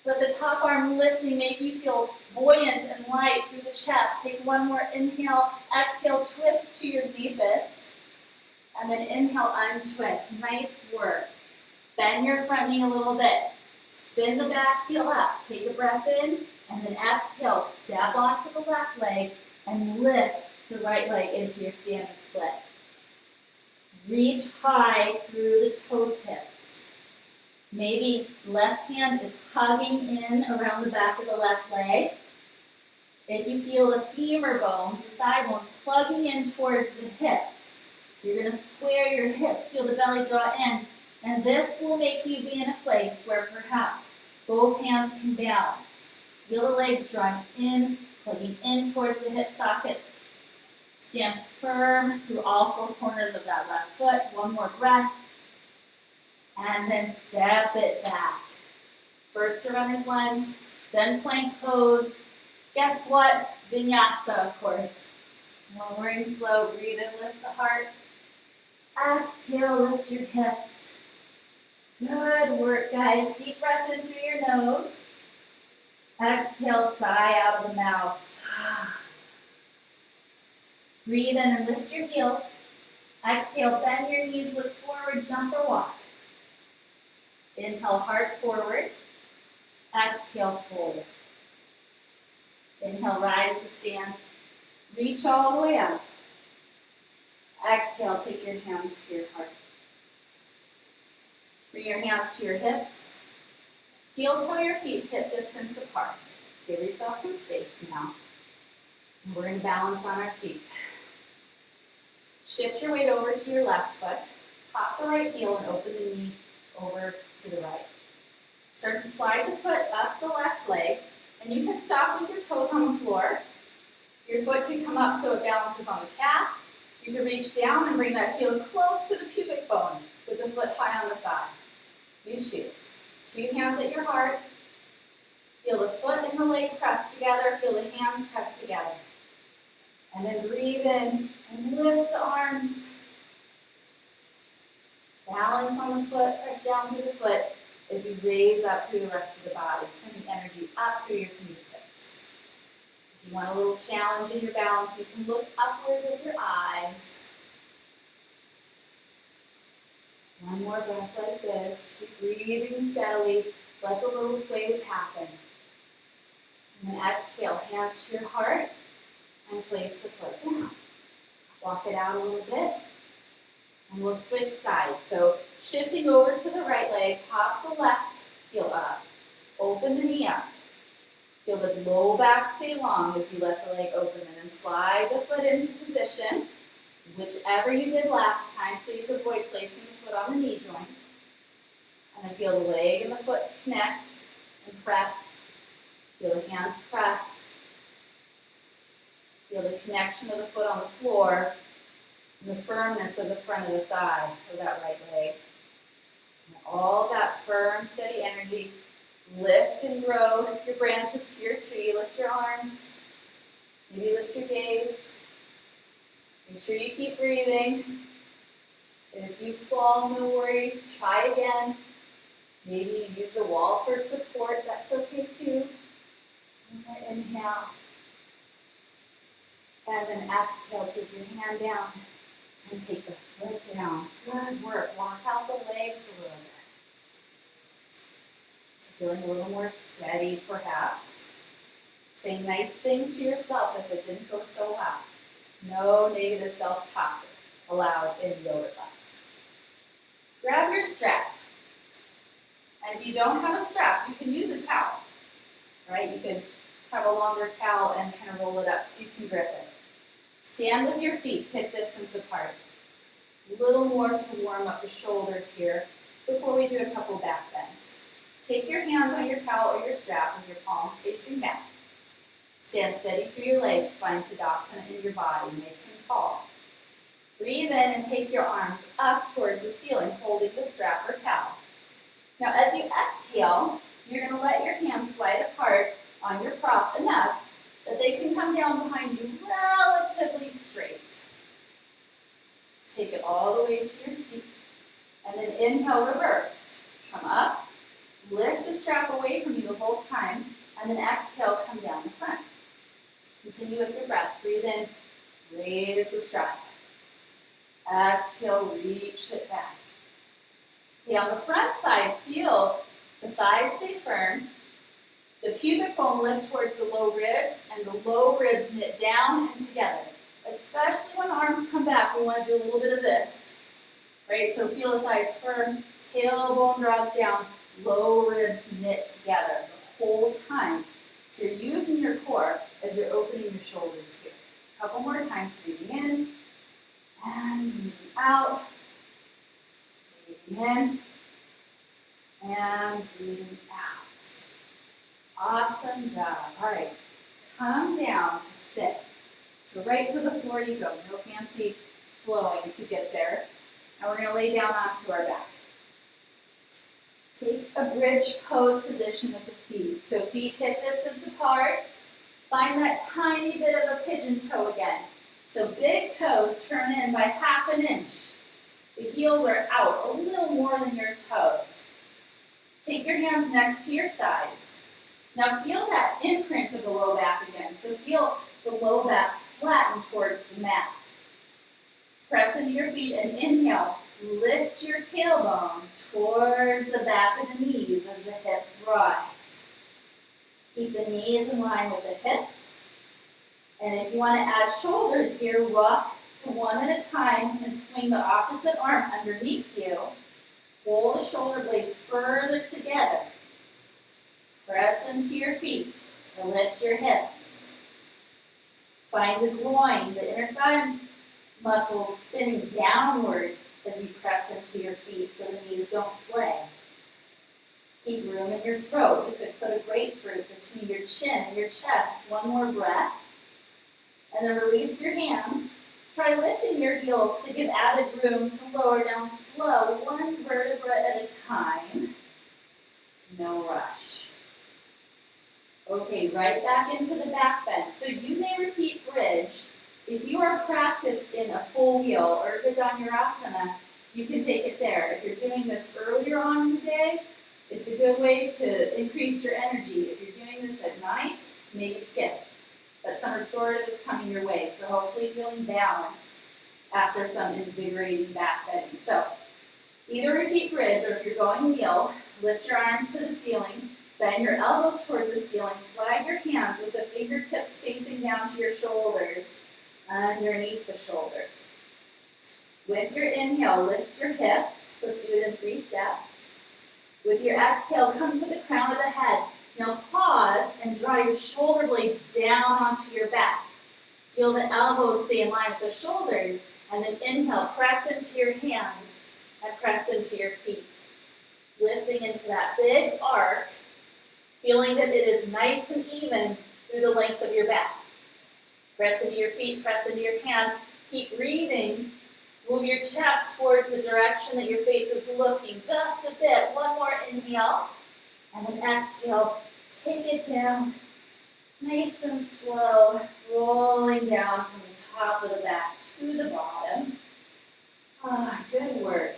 Let the top arm lifting make you feel buoyant and light through the chest. Take one more inhale, exhale, twist to your deepest. And then inhale, untwist. Nice work. Bend your front knee a little bit. Spin the back heel up. Take a breath in, and then exhale. Step onto the left leg and lift the right leg into your standing split. Reach high through the toe tips. Maybe left hand is hugging in around the back of the left leg. If you feel the femur bones, the thigh bones plugging in towards the hips, you're going to square your hips, feel the belly draw in, and this will make you be in a place where perhaps both hands can balance. Feel the legs drawing in, plugging in towards the hip sockets. Stand firm through all four corners of that left foot. One more breath. And then step it back. First to runner's lunge, then plank pose. Guess what? Vinyasa, of course. Lowering slow, breathe in, lift the heart. Exhale, lift your hips. Good work, guys. Deep breath in through your nose. Exhale, sigh out of the mouth. Breathe in and lift your heels. Exhale, bend your knees, look forward, jump or walk. Inhale, heart forward. Exhale, fold. Inhale, rise to stand. Reach all the way up. Exhale, take your hands to your heart. Bring your hands to your hips. Heel toe your feet hip distance apart. Give yourself some space now. And we're going to balance on our feet. Shift your weight over to your left foot. Pop the right heel and open the knee over to the right. Start to slide the foot up the left leg, and you can stop with your toes on the floor. Your foot can come up so it balances on the calf. You can reach down and bring that heel close to the pubic bone with the foot high on the thigh. You choose. Two hands at your heart. Feel the foot and the leg press together. Feel the hands press together. And then breathe in and lift the arms. Balance on the foot, press down through the foot as you raise up through the rest of the body, sending energy up through your fingertips. If you want a little challenge in your balance, you can look upward with your eyes. One more breath like this. Keep breathing steadily. Let the little sways happen. And then exhale, hands to your heart, and place the foot down. Walk it out a little bit. And we'll switch sides. So shifting over to the right leg, pop the left heel up. Open the knee up. Feel the low back stay long as you let the leg open. And then slide the foot into position. Whichever you did last time, please avoid placing the foot on the knee joint. And then feel the leg and the foot connect and press. Feel the hands press. Feel the connection of the foot on the floor. And the firmness of the front of the thigh of that right leg. And all that firm, steady energy. Lift and grow your branches to your tree. Lift your arms. Maybe lift your gaze. Make sure you keep breathing. And if you fall, no worries. Try again. Maybe use a wall for support. That's okay too. Inhale. And then exhale. Take your hand down. And take the foot down. Good work. Walk out the legs a little bit. So feeling a little more steady, perhaps. Say nice things to yourself if it didn't go so well. No negative self-talk allowed in yoga class. Grab your strap. And if you don't have a strap, you can use a towel. Right? You can have a longer towel and kind of roll it up so you can grip it. Stand with your feet hip distance apart. A little more to warm up the shoulders here before we do a couple back bends. Take your hands on your towel or your strap with your palms facing back. Stand steady through your legs, find Tadasana in your body, nice and tall. Breathe in and take your arms up towards the ceiling, holding the strap or towel. Now as you exhale, you're going to let your hands slide apart on your prop enough that they can come down behind you relatively straight. Take it all the way to your seat. And then inhale, reverse. Come up, lift the strap away from you the whole time, and then exhale, come down the front. Continue with your breath. Breathe in, raise the strap. Exhale, reach it back. Okay, on the front side, feel the thighs stay firm, the pubic bone lift towards the low ribs, and the low ribs knit down and together. Especially when arms come back, we want to do a little bit of this. Right, so feel the thighs firm, tailbone draws down, low ribs knit together the whole time. So you're using your core as you're opening your shoulders here. A couple more times, breathing in, and breathing out. Breathing in, and breathing out. Awesome job. All right, come down to sit. So right to the floor you go, no fancy flowing to get there. And we're going to lay down onto our back. Take a bridge pose position with the feet. So feet hip distance apart. Find that tiny bit of a pigeon toe again. So big toes turn in by ½ an inch. The heels are out a little more than your toes. Take your hands next to your sides. Now feel that imprint of the low back again. So feel the low back flatten towards the mat. Press into your feet and inhale. Lift your tailbone towards the back of the knees as the hips rise. Keep the knees in line with the hips. And if you want to add shoulders here, rock to one at a time and swing the opposite arm underneath you. Pull the shoulder blades further together. Press into your feet to lift your hips. Find the groin, the inner thigh muscles spinning downward as you press into your feet so the knees don't splay. Keep room in your throat. You could put a grapefruit between your chin and your chest. One more breath. And then release your hands. Try lifting your heels to give added room to lower down slow, one vertebra at a time. No rush. Okay, right back into the back bend. So you may repeat bridge. If you are practiced in a full wheel or Goodyear, you can take it there. If you're doing this earlier on in the day, it's a good way to increase your energy. If you're doing this at night, maybe skip. But some restorative is coming your way, so hopefully feeling balanced after some invigorating back bending. So either repeat bridge, or if you're going wheel, lift your arms to the ceiling, bend your elbows towards the ceiling, slide your hands with the fingertips facing down to your shoulders, underneath the shoulders. With your inhale, lift your hips. Let's do it in 3 steps. With your exhale, come to the crown of the head. Now pause and draw your shoulder blades down onto your back. Feel the elbows stay in line with the shoulders, and then inhale, press into your hands and press into your feet. Lifting into that big arc, feeling that it is nice and even through the length of your back. Press into your feet, press into your hands. Keep breathing. Move your chest towards the direction that your face is looking. Just a bit. One more inhale. And then exhale. Take it down. Nice and slow. Rolling down from the top of the back to the bottom. Ah, good work.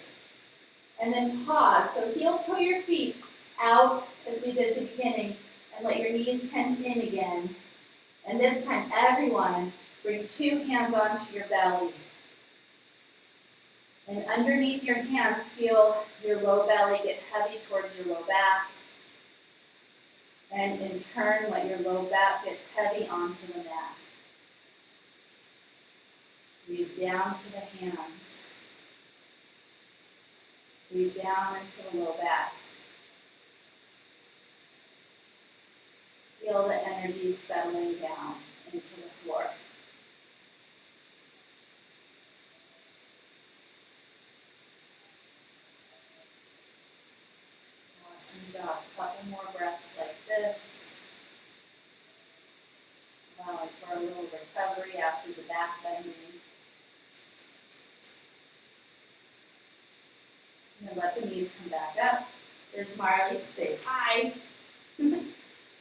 And then pause. So heel toe your feet out as we did at the beginning. And let your knees tent in again. And this time, everyone, bring 2 hands onto your belly. And underneath your hands, feel your low belly get heavy towards your low back. And in turn, let your low back get heavy onto the mat. Breathe down to the hands. Breathe down into the low back. Feel the energy settling down into the floor. Awesome job. A couple more breaths like this. Allowing for a little recovery after the back bending. And then let the knees come back up. There's Marley to say hi.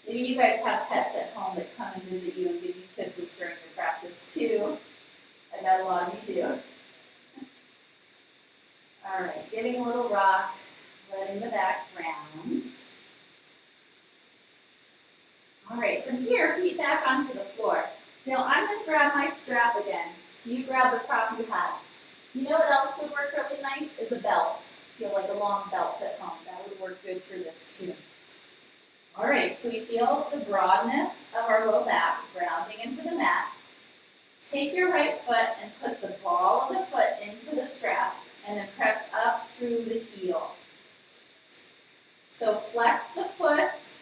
Maybe you guys have pets at home that come and visit you and give you kisses during your practice too. I bet a lot of you do. All right, giving a little rock, letting the back ground. All right, from here, feet back onto the floor. Now I'm going to grab my strap again. So you grab the prop you have. You know what else would work really nice is a belt. Feel like a long belt at home. That would work good for this too. All right, so we feel the broadness of our low back grounding into the mat. Take your right foot and put the ball of the foot into the strap and then press up through the heel. So flex the foot.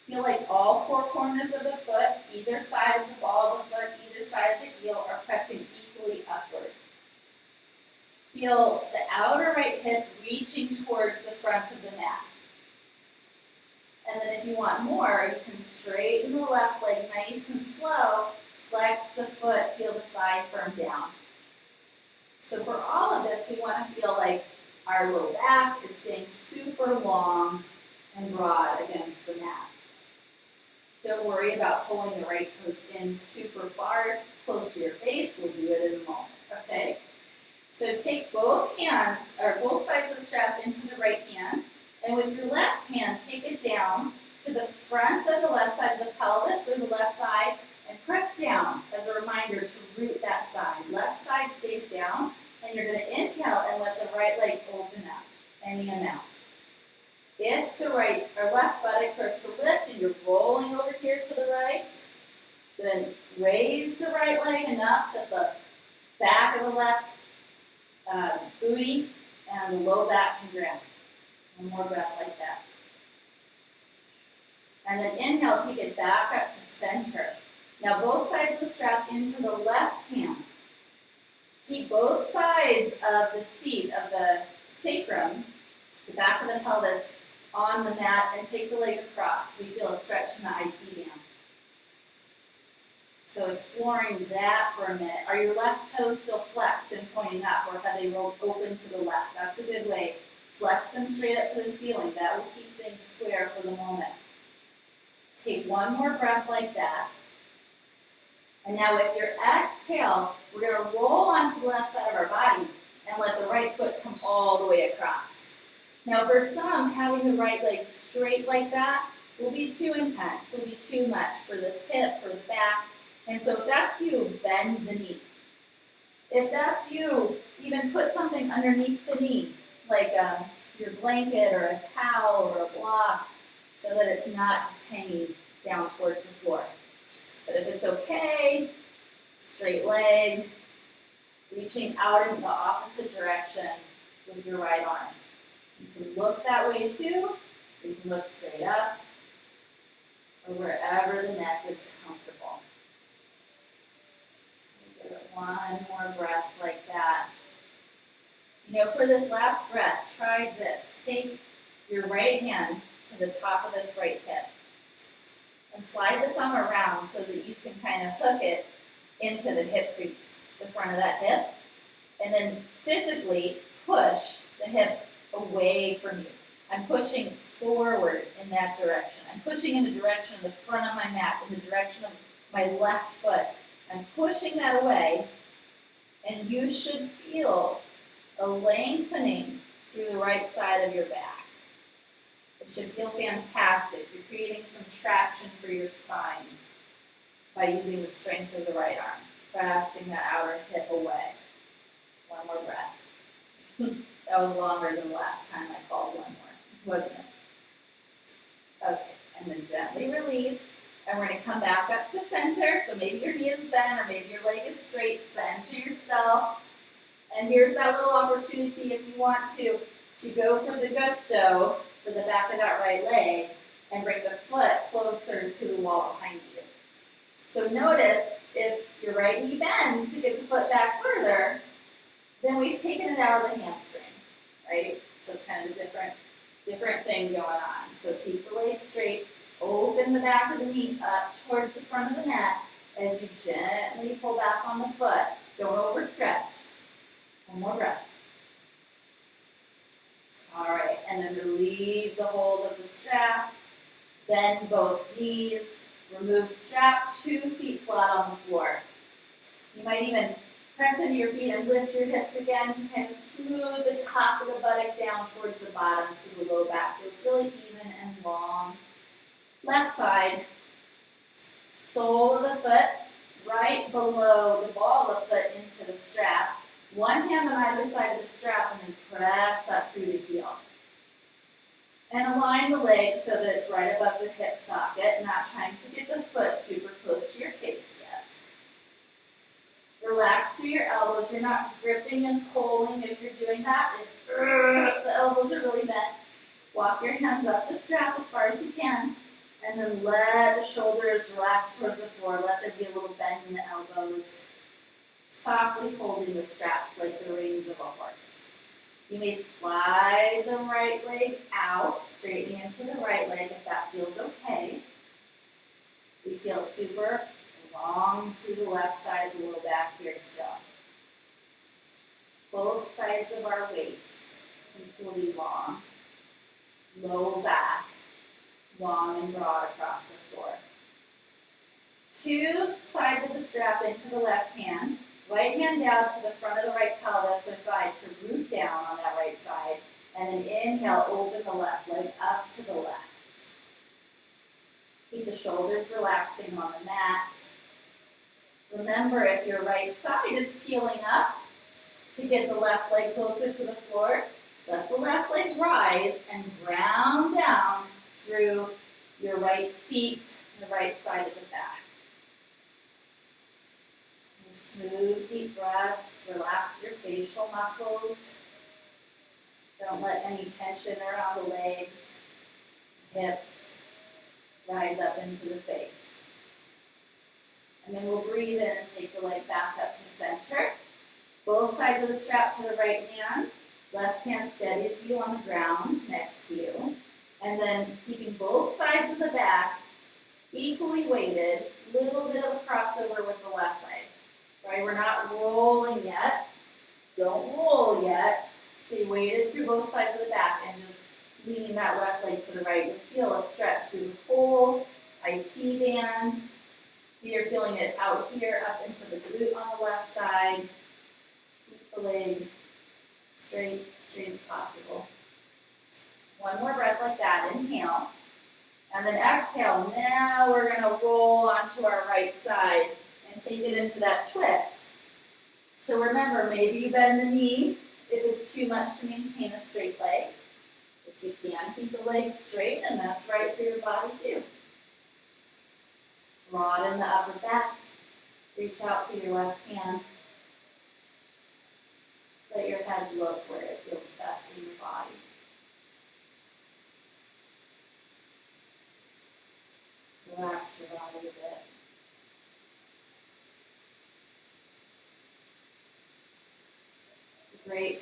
Feel like all four corners of the foot, either side of the ball of the foot, either side of the heel are pressing equally upward. Feel the outer right hip reaching towards the front of the mat. And then if you want more, you can straighten the left leg nice and slow, flex the foot, feel the thigh firm down. So for all of this, we want to feel like our low back is staying super long and broad against the mat. Don't worry about pulling the right toes in super far, close to your face. We'll do it in a moment, okay? So take both hands, or both sides of the strap into the right hand, and with your left hand, take it down to the front of the left side of the pelvis or the left thigh, and press down as a reminder to root that side. Left side stays down, and you're going to inhale and let the right leg open up any amount. If the right or left buttock starts to lift and you're rolling over here to the right, then raise the right leg enough that the back of the left booty and the low back can grab. One more breath like that. And then inhale, take it back up to center. Now both sides of the strap into the left hand. Keep both sides of the seat of the sacrum, the back of the pelvis, on the mat and take the leg across so you feel a stretch in the IT band. So exploring that for a minute. Are your left toes still flexed and pointing up, or have they rolled open to the left? That's a good way. Flex them straight up to the ceiling. That will keep things square for the moment. Take one more breath like that. And now with your exhale, we're going to roll onto the left side of our body and let the right foot come all the way across. Now for some, having the right leg straight like that will be too intense, will be too much for this hip, for the back. And so if that's you, bend the knee. If that's you, even put something underneath the knee, like your blanket or a towel or a block, so that it's not just hanging down towards the floor. But if it's okay, straight leg, reaching out in the opposite direction with your right arm. You can look that way too, or you can look straight up, or wherever the neck is comfortable. Give it one more breath like that. You know, for this last breath, try this. Take your right hand to the top of this right hip and slide the thumb around so that you can kind of hook it into the hip crease, the front of that hip, and then physically push the hip away from you. I'm pushing forward in that direction. I'm pushing in the direction of the front of my mat, in the direction of my left foot. I'm pushing that away, and you should feel a lengthening through the right side of your back. It should feel fantastic. You're creating some traction for your spine by using the strength of the right arm, pressing that outer hip away. One more breath. That was longer than the last time I called one more, wasn't it? Okay, and then gently release. And we're going to come back up to center. So maybe your knee is bent or maybe your leg is straight. Center yourself. And here's that little opportunity if you want to go for the gusto for the back of that right leg and bring the foot closer to the wall behind you. So notice if your right knee bends to get the foot back further, then we've taken it out of the hamstring, right? So it's kind of a different thing going on. So keep the leg straight, open the back of the knee up towards the front of the mat as you gently pull back on the foot. Don't overstretch. One more breath. All right, and then relieve the hold of the strap. Bend both knees. Remove strap, 2 feet flat on the floor. You might even Press into your feet and lift your hips again to kind of smooth the top of the buttock down towards the bottom so the low back feels really even and long. Left side, sole of the foot right below the ball of the foot into the strap. One hand on either side of the strap and then press up through the heel. And align the legs so that it's right above the hip socket, not trying to get the foot super close to your face yet. Relax through your elbows. You're not gripping and pulling if you're doing that. If the elbows are really bent, walk your hands up the strap as far as you can, and then let the shoulders relax towards the floor. Let there be a little bend in the elbows, softly holding the straps like the reins of a horse. You may slide the right leg out, straightening into the right leg if that feels okay. We feel super long through the left side of the low back here still. Both sides of our waist equally long. Low back, long and broad across the floor. Two sides of the strap into the left hand. Right hand down to the front of the right pelvis or thigh to root down on that right side. And then inhale, open the left leg up to the left. Keep the shoulders relaxing on the mat. Remember, if your right side is peeling up, to get the left leg closer to the floor, let the left leg rise and ground down through your right seat, the right side of the back. And smooth, deep breaths. Relax your facial muscles. Don't let any tension around the legs, hips, rise up into the face. And then we'll breathe in and take the leg back up to center. Both sides of the strap to the right hand. Left hand steadies you on the ground next to you. And then keeping both sides of the back equally weighted, little bit of a crossover with the left leg. Right? We're not rolling yet. Don't roll yet. Stay weighted through both sides of the back and just leaning that left leg to the right. You'll feel a stretch through the whole IT band. You're feeling it out here, up into the glute on the left side. Keep the leg straight as possible. One more breath like that. Inhale. And then exhale. Now we're going to roll onto our right side and take it into that twist. So remember, maybe you bend the knee if it's too much to maintain a straight leg. If you can, keep the legs straight, and that's right for your body too. Broaden the upper back. Reach out for your left hand. Let your head look where it feels best in your body. Relax your body a bit. A great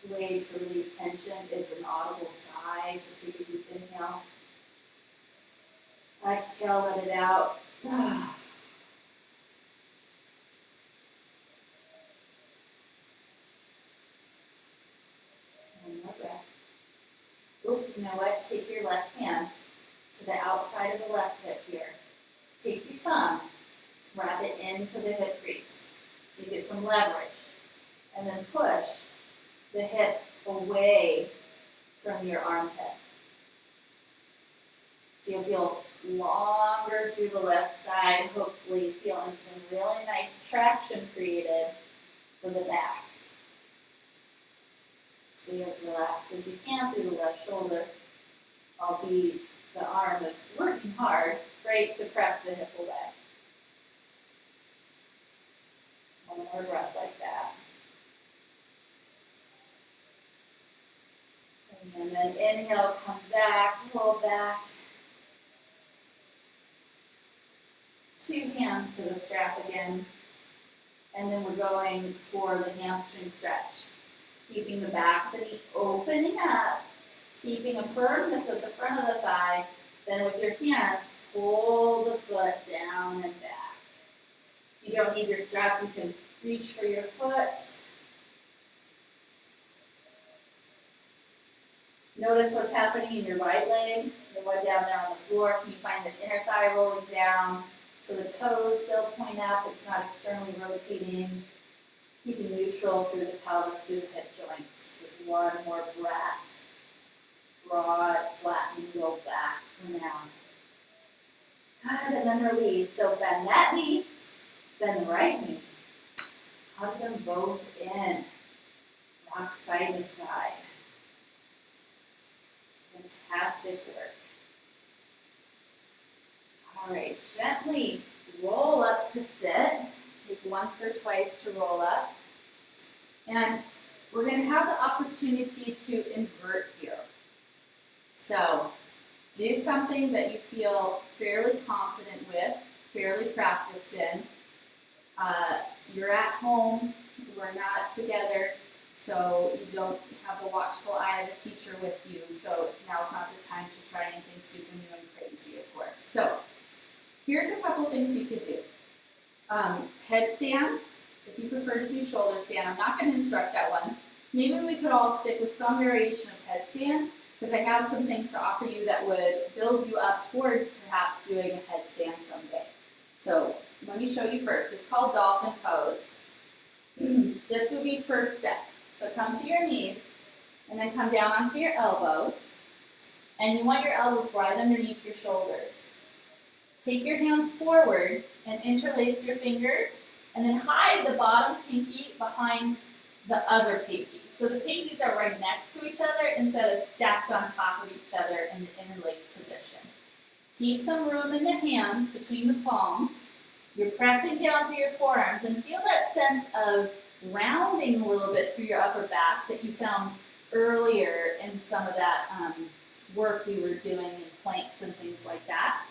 way to relieve tension is an audible sigh, so take a deep inhale. Exhale, let it out. One more breath. Oop, you know what? Take your left hand to the outside of the left hip here. Take your thumb, wrap it into the hip crease so you get some leverage. And then push the hip away from your armpit. So you'll feel longer through the left side, hopefully feeling some really nice traction created for the back. Stay as relaxed as you can through the left shoulder, albeit the arm is working hard. Great to press the hip away. One more breath like that. And then inhale, come back, roll back. Two hands to the strap again. And then we're going for the hamstring stretch. Keeping the back of the knee opening up, keeping a firmness at the front of the thigh. Then with your hands, pull the foot down and back. You don't need your strap, you can reach for your foot. Notice what's happening in your right leg, the one down there on the floor. Can you find the inner thigh rolling down so the toes still point up, it's not externally rotating? Keeping neutral through the pelvis, through the hip joints. Take one more breath. Broad, flattening, go back for now. Good, and then release. So bend that knee, bend the right knee. Hug them both in. Rock side to side. Fantastic work. All right, gently roll up to sit. Take once or twice to roll up. And we're going to have the opportunity to invert here. So do something that you feel fairly confident with, fairly practiced in. You're at home, we're not together, so you don't have the watchful eye of a teacher with you, so now's not the time to try anything super new and crazy, of course. So here's a couple things you could do. Headstand, if you prefer to do shoulder stand, I'm not going to instruct that one. Maybe we could all stick with some variation of headstand, because I have some things to offer you that would build you up towards perhaps doing a headstand someday. So let me show you first. It's called Dolphin Pose. This would be first step. So come to your knees, and then come down onto your elbows. And you want your elbows right underneath your shoulders. Take your hands forward and interlace your fingers, and then hide the bottom pinky behind the other pinky. So the pinkies are right next to each other instead of stacked on top of each other in the interlaced position. Keep some room in the hands between the palms. You're pressing down through your forearms, and feel that sense of rounding a little bit through your upper back that you found earlier in some of that work we were doing in planks and things like that.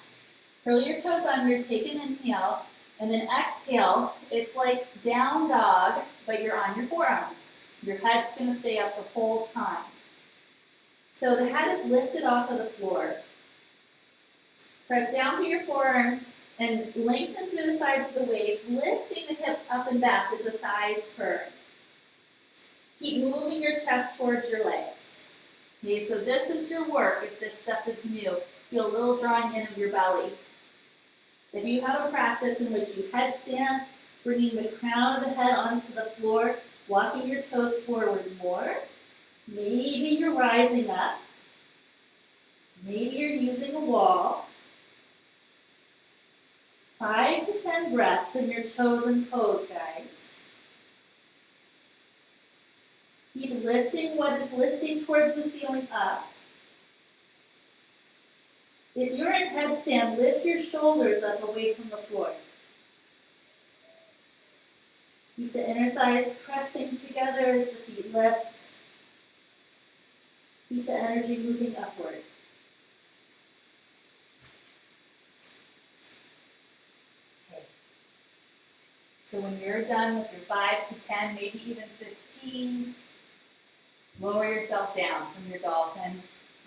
Curl your toes under, take an inhale, and then exhale. It's like down dog, but you're on your forearms. Your head's going to stay up the whole time. So the head is lifted off of the floor. Press down through your forearms and lengthen through the sides of the waist, lifting the hips up and back as the thighs firm. Keep moving your chest towards your legs. Okay, so this is your work if this stuff is new. Feel a little drawing in of your belly. If you have a practice in which you headstand, bringing the crown of the head onto the floor, walking your toes forward more. Maybe you're rising up. Maybe you're using a wall. 5 to 10 breaths in your chosen pose, guys. Keep lifting what is lifting towards the ceiling up. If you're in headstand, lift your shoulders up away from the floor. Keep the inner thighs pressing together as the feet lift. Keep the energy moving upward. Okay. So when you're done with your 5 to 10, maybe even 15, lower yourself down from your dolphin,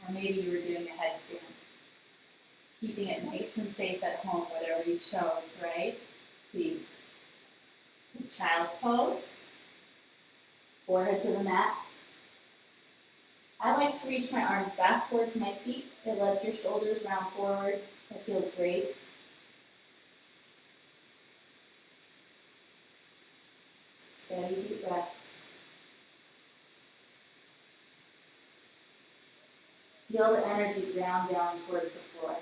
or maybe you were doing a headstand. Keeping it nice and safe at home, whatever you chose, right? Please. Child's pose. Forehead to the mat. I like to reach my arms back towards my feet. It lets your shoulders round forward. It feels great. Steady deep breaths. Feel the energy ground down towards the floor.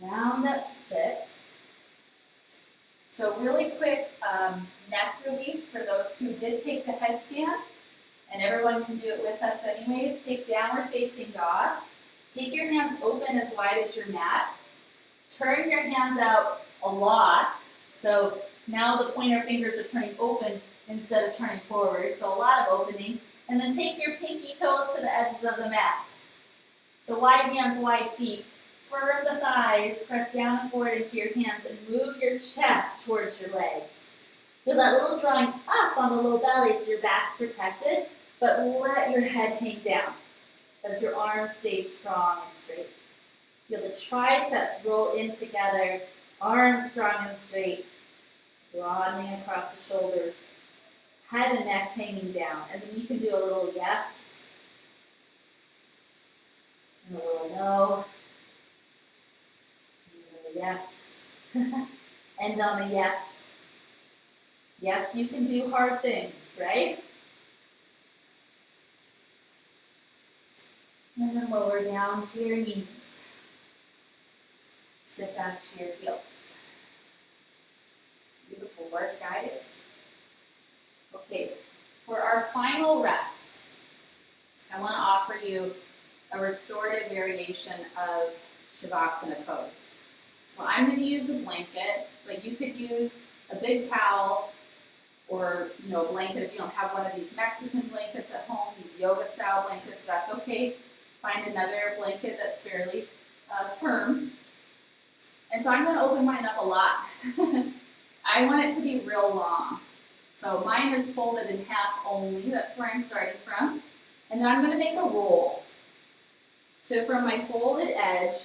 Round up to sit. So really quick neck release for those who did take the headstand, and everyone can do it with us anyways. Take downward facing dog. Take your hands open as wide as your mat. Turn your hands out a lot. So now the pointer fingers are turning open instead of turning forward. So a lot of opening. And then take your pinky toes to the edges of the mat. So wide hands, wide feet. Firm the thighs, press down and forward into your hands, and move your chest towards your legs. Feel that little drawing up on the low belly so your back's protected, but let your head hang down as your arms stay strong and straight. Feel the triceps roll in together, arms strong and straight, broadening across the shoulders, head and neck hanging down. And then you can do a little yes, and a little no. Yes. And End on a yes. Yes, you can do hard things, right? And then lower down to your knees. Sit back to your heels. Beautiful work, guys. Okay, for our final rest, I want to offer you a restorative variation of Savasana pose. So I'm going to use a blanket, but you could use a big towel or a blanket if you don't have one of these Mexican blankets at home, these yoga style blankets, that's okay. Find another blanket that's fairly firm. And so I'm going to open mine up a lot. I want it to be real long. So mine is folded in half only, that's where I'm starting from. And then I'm going to make a roll. So from my folded edge,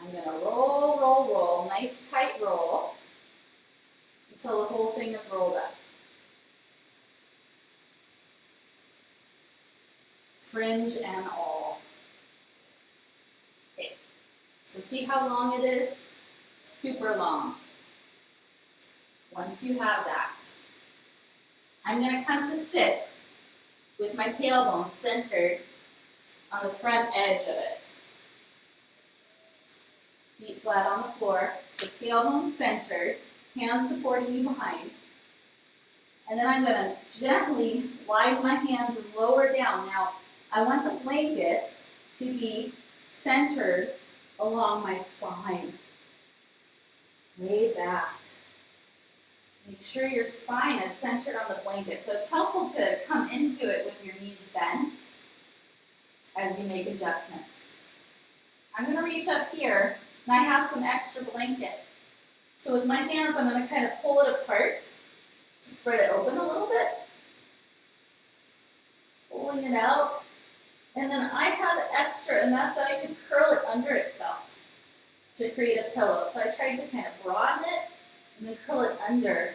I'm going to roll, roll, roll, nice tight roll until the whole thing is rolled up. Fringe and all. Okay, so see how long it is? Super long. Once you have that, I'm going to come to sit with my tailbone centered on the front edge of it. Feet flat on the floor, so tailbone centered, hands supporting you behind. And then I'm going to gently widen my hands and lower down. Now, I want the blanket to be centered along my spine. Way back. Make sure your spine is centered on the blanket. So it's helpful to come into it with your knees bent as you make adjustments. I'm going to reach up here, and I have some extra blanket. So with my hands, I'm going to kind of pull it apart to spread it open a little bit. Pulling it out. And then I have extra enough that I can curl it under itself to create a pillow. So I tried to kind of broaden it and then curl it under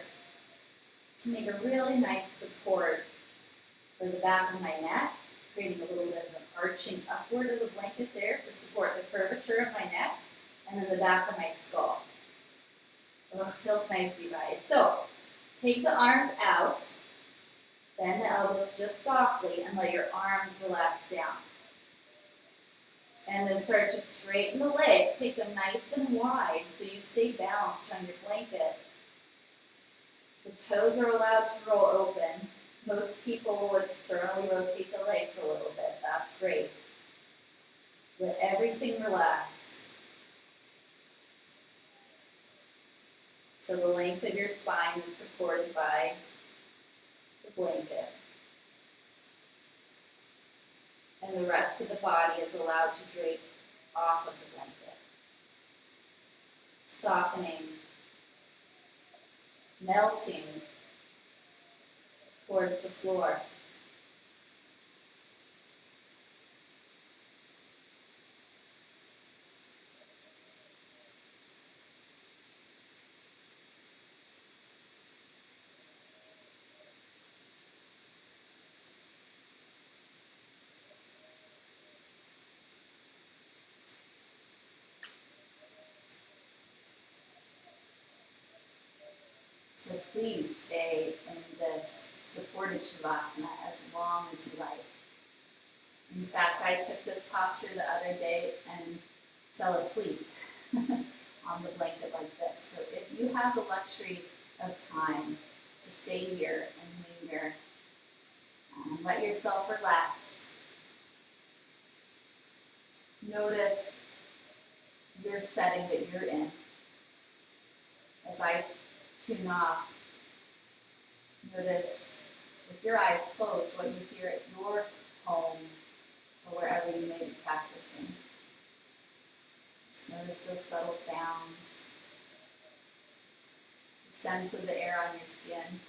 to make a really nice support for the back of my neck, creating a little bit of an arching upward of the blanket there to support the curvature of my neck, and then the back of my skull. Oh, feels nice, you guys. So, take the arms out, bend the elbows just softly, and let your arms relax down. And then start to straighten the legs. Take them nice and wide so you stay balanced on your blanket. The toes are allowed to roll open. Most people will externally rotate the legs a little bit. That's great. Let everything relax. So the length of your spine is supported by the blanket. And the rest of the body is allowed to drape off of the blanket. Softening, melting towards the floor. So please stay in this supported Shavasana as long as you like. In fact, I took this posture the other day and fell asleep on the blanket like this. So if you have the luxury of time to stay here and linger, let yourself relax. Notice your setting that you're in. As I tune off, notice with your eyes closed what you hear at your home or wherever you may be practicing. Just notice those subtle sounds, the sense of the air on your skin.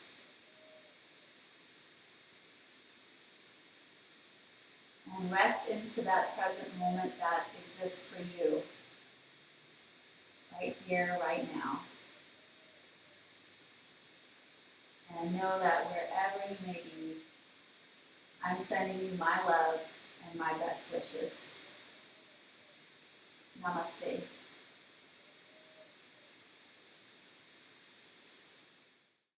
And rest into that present moment that exists for you, right here, right now. And know that wherever you may be, I'm sending you my love and my best wishes. Namaste.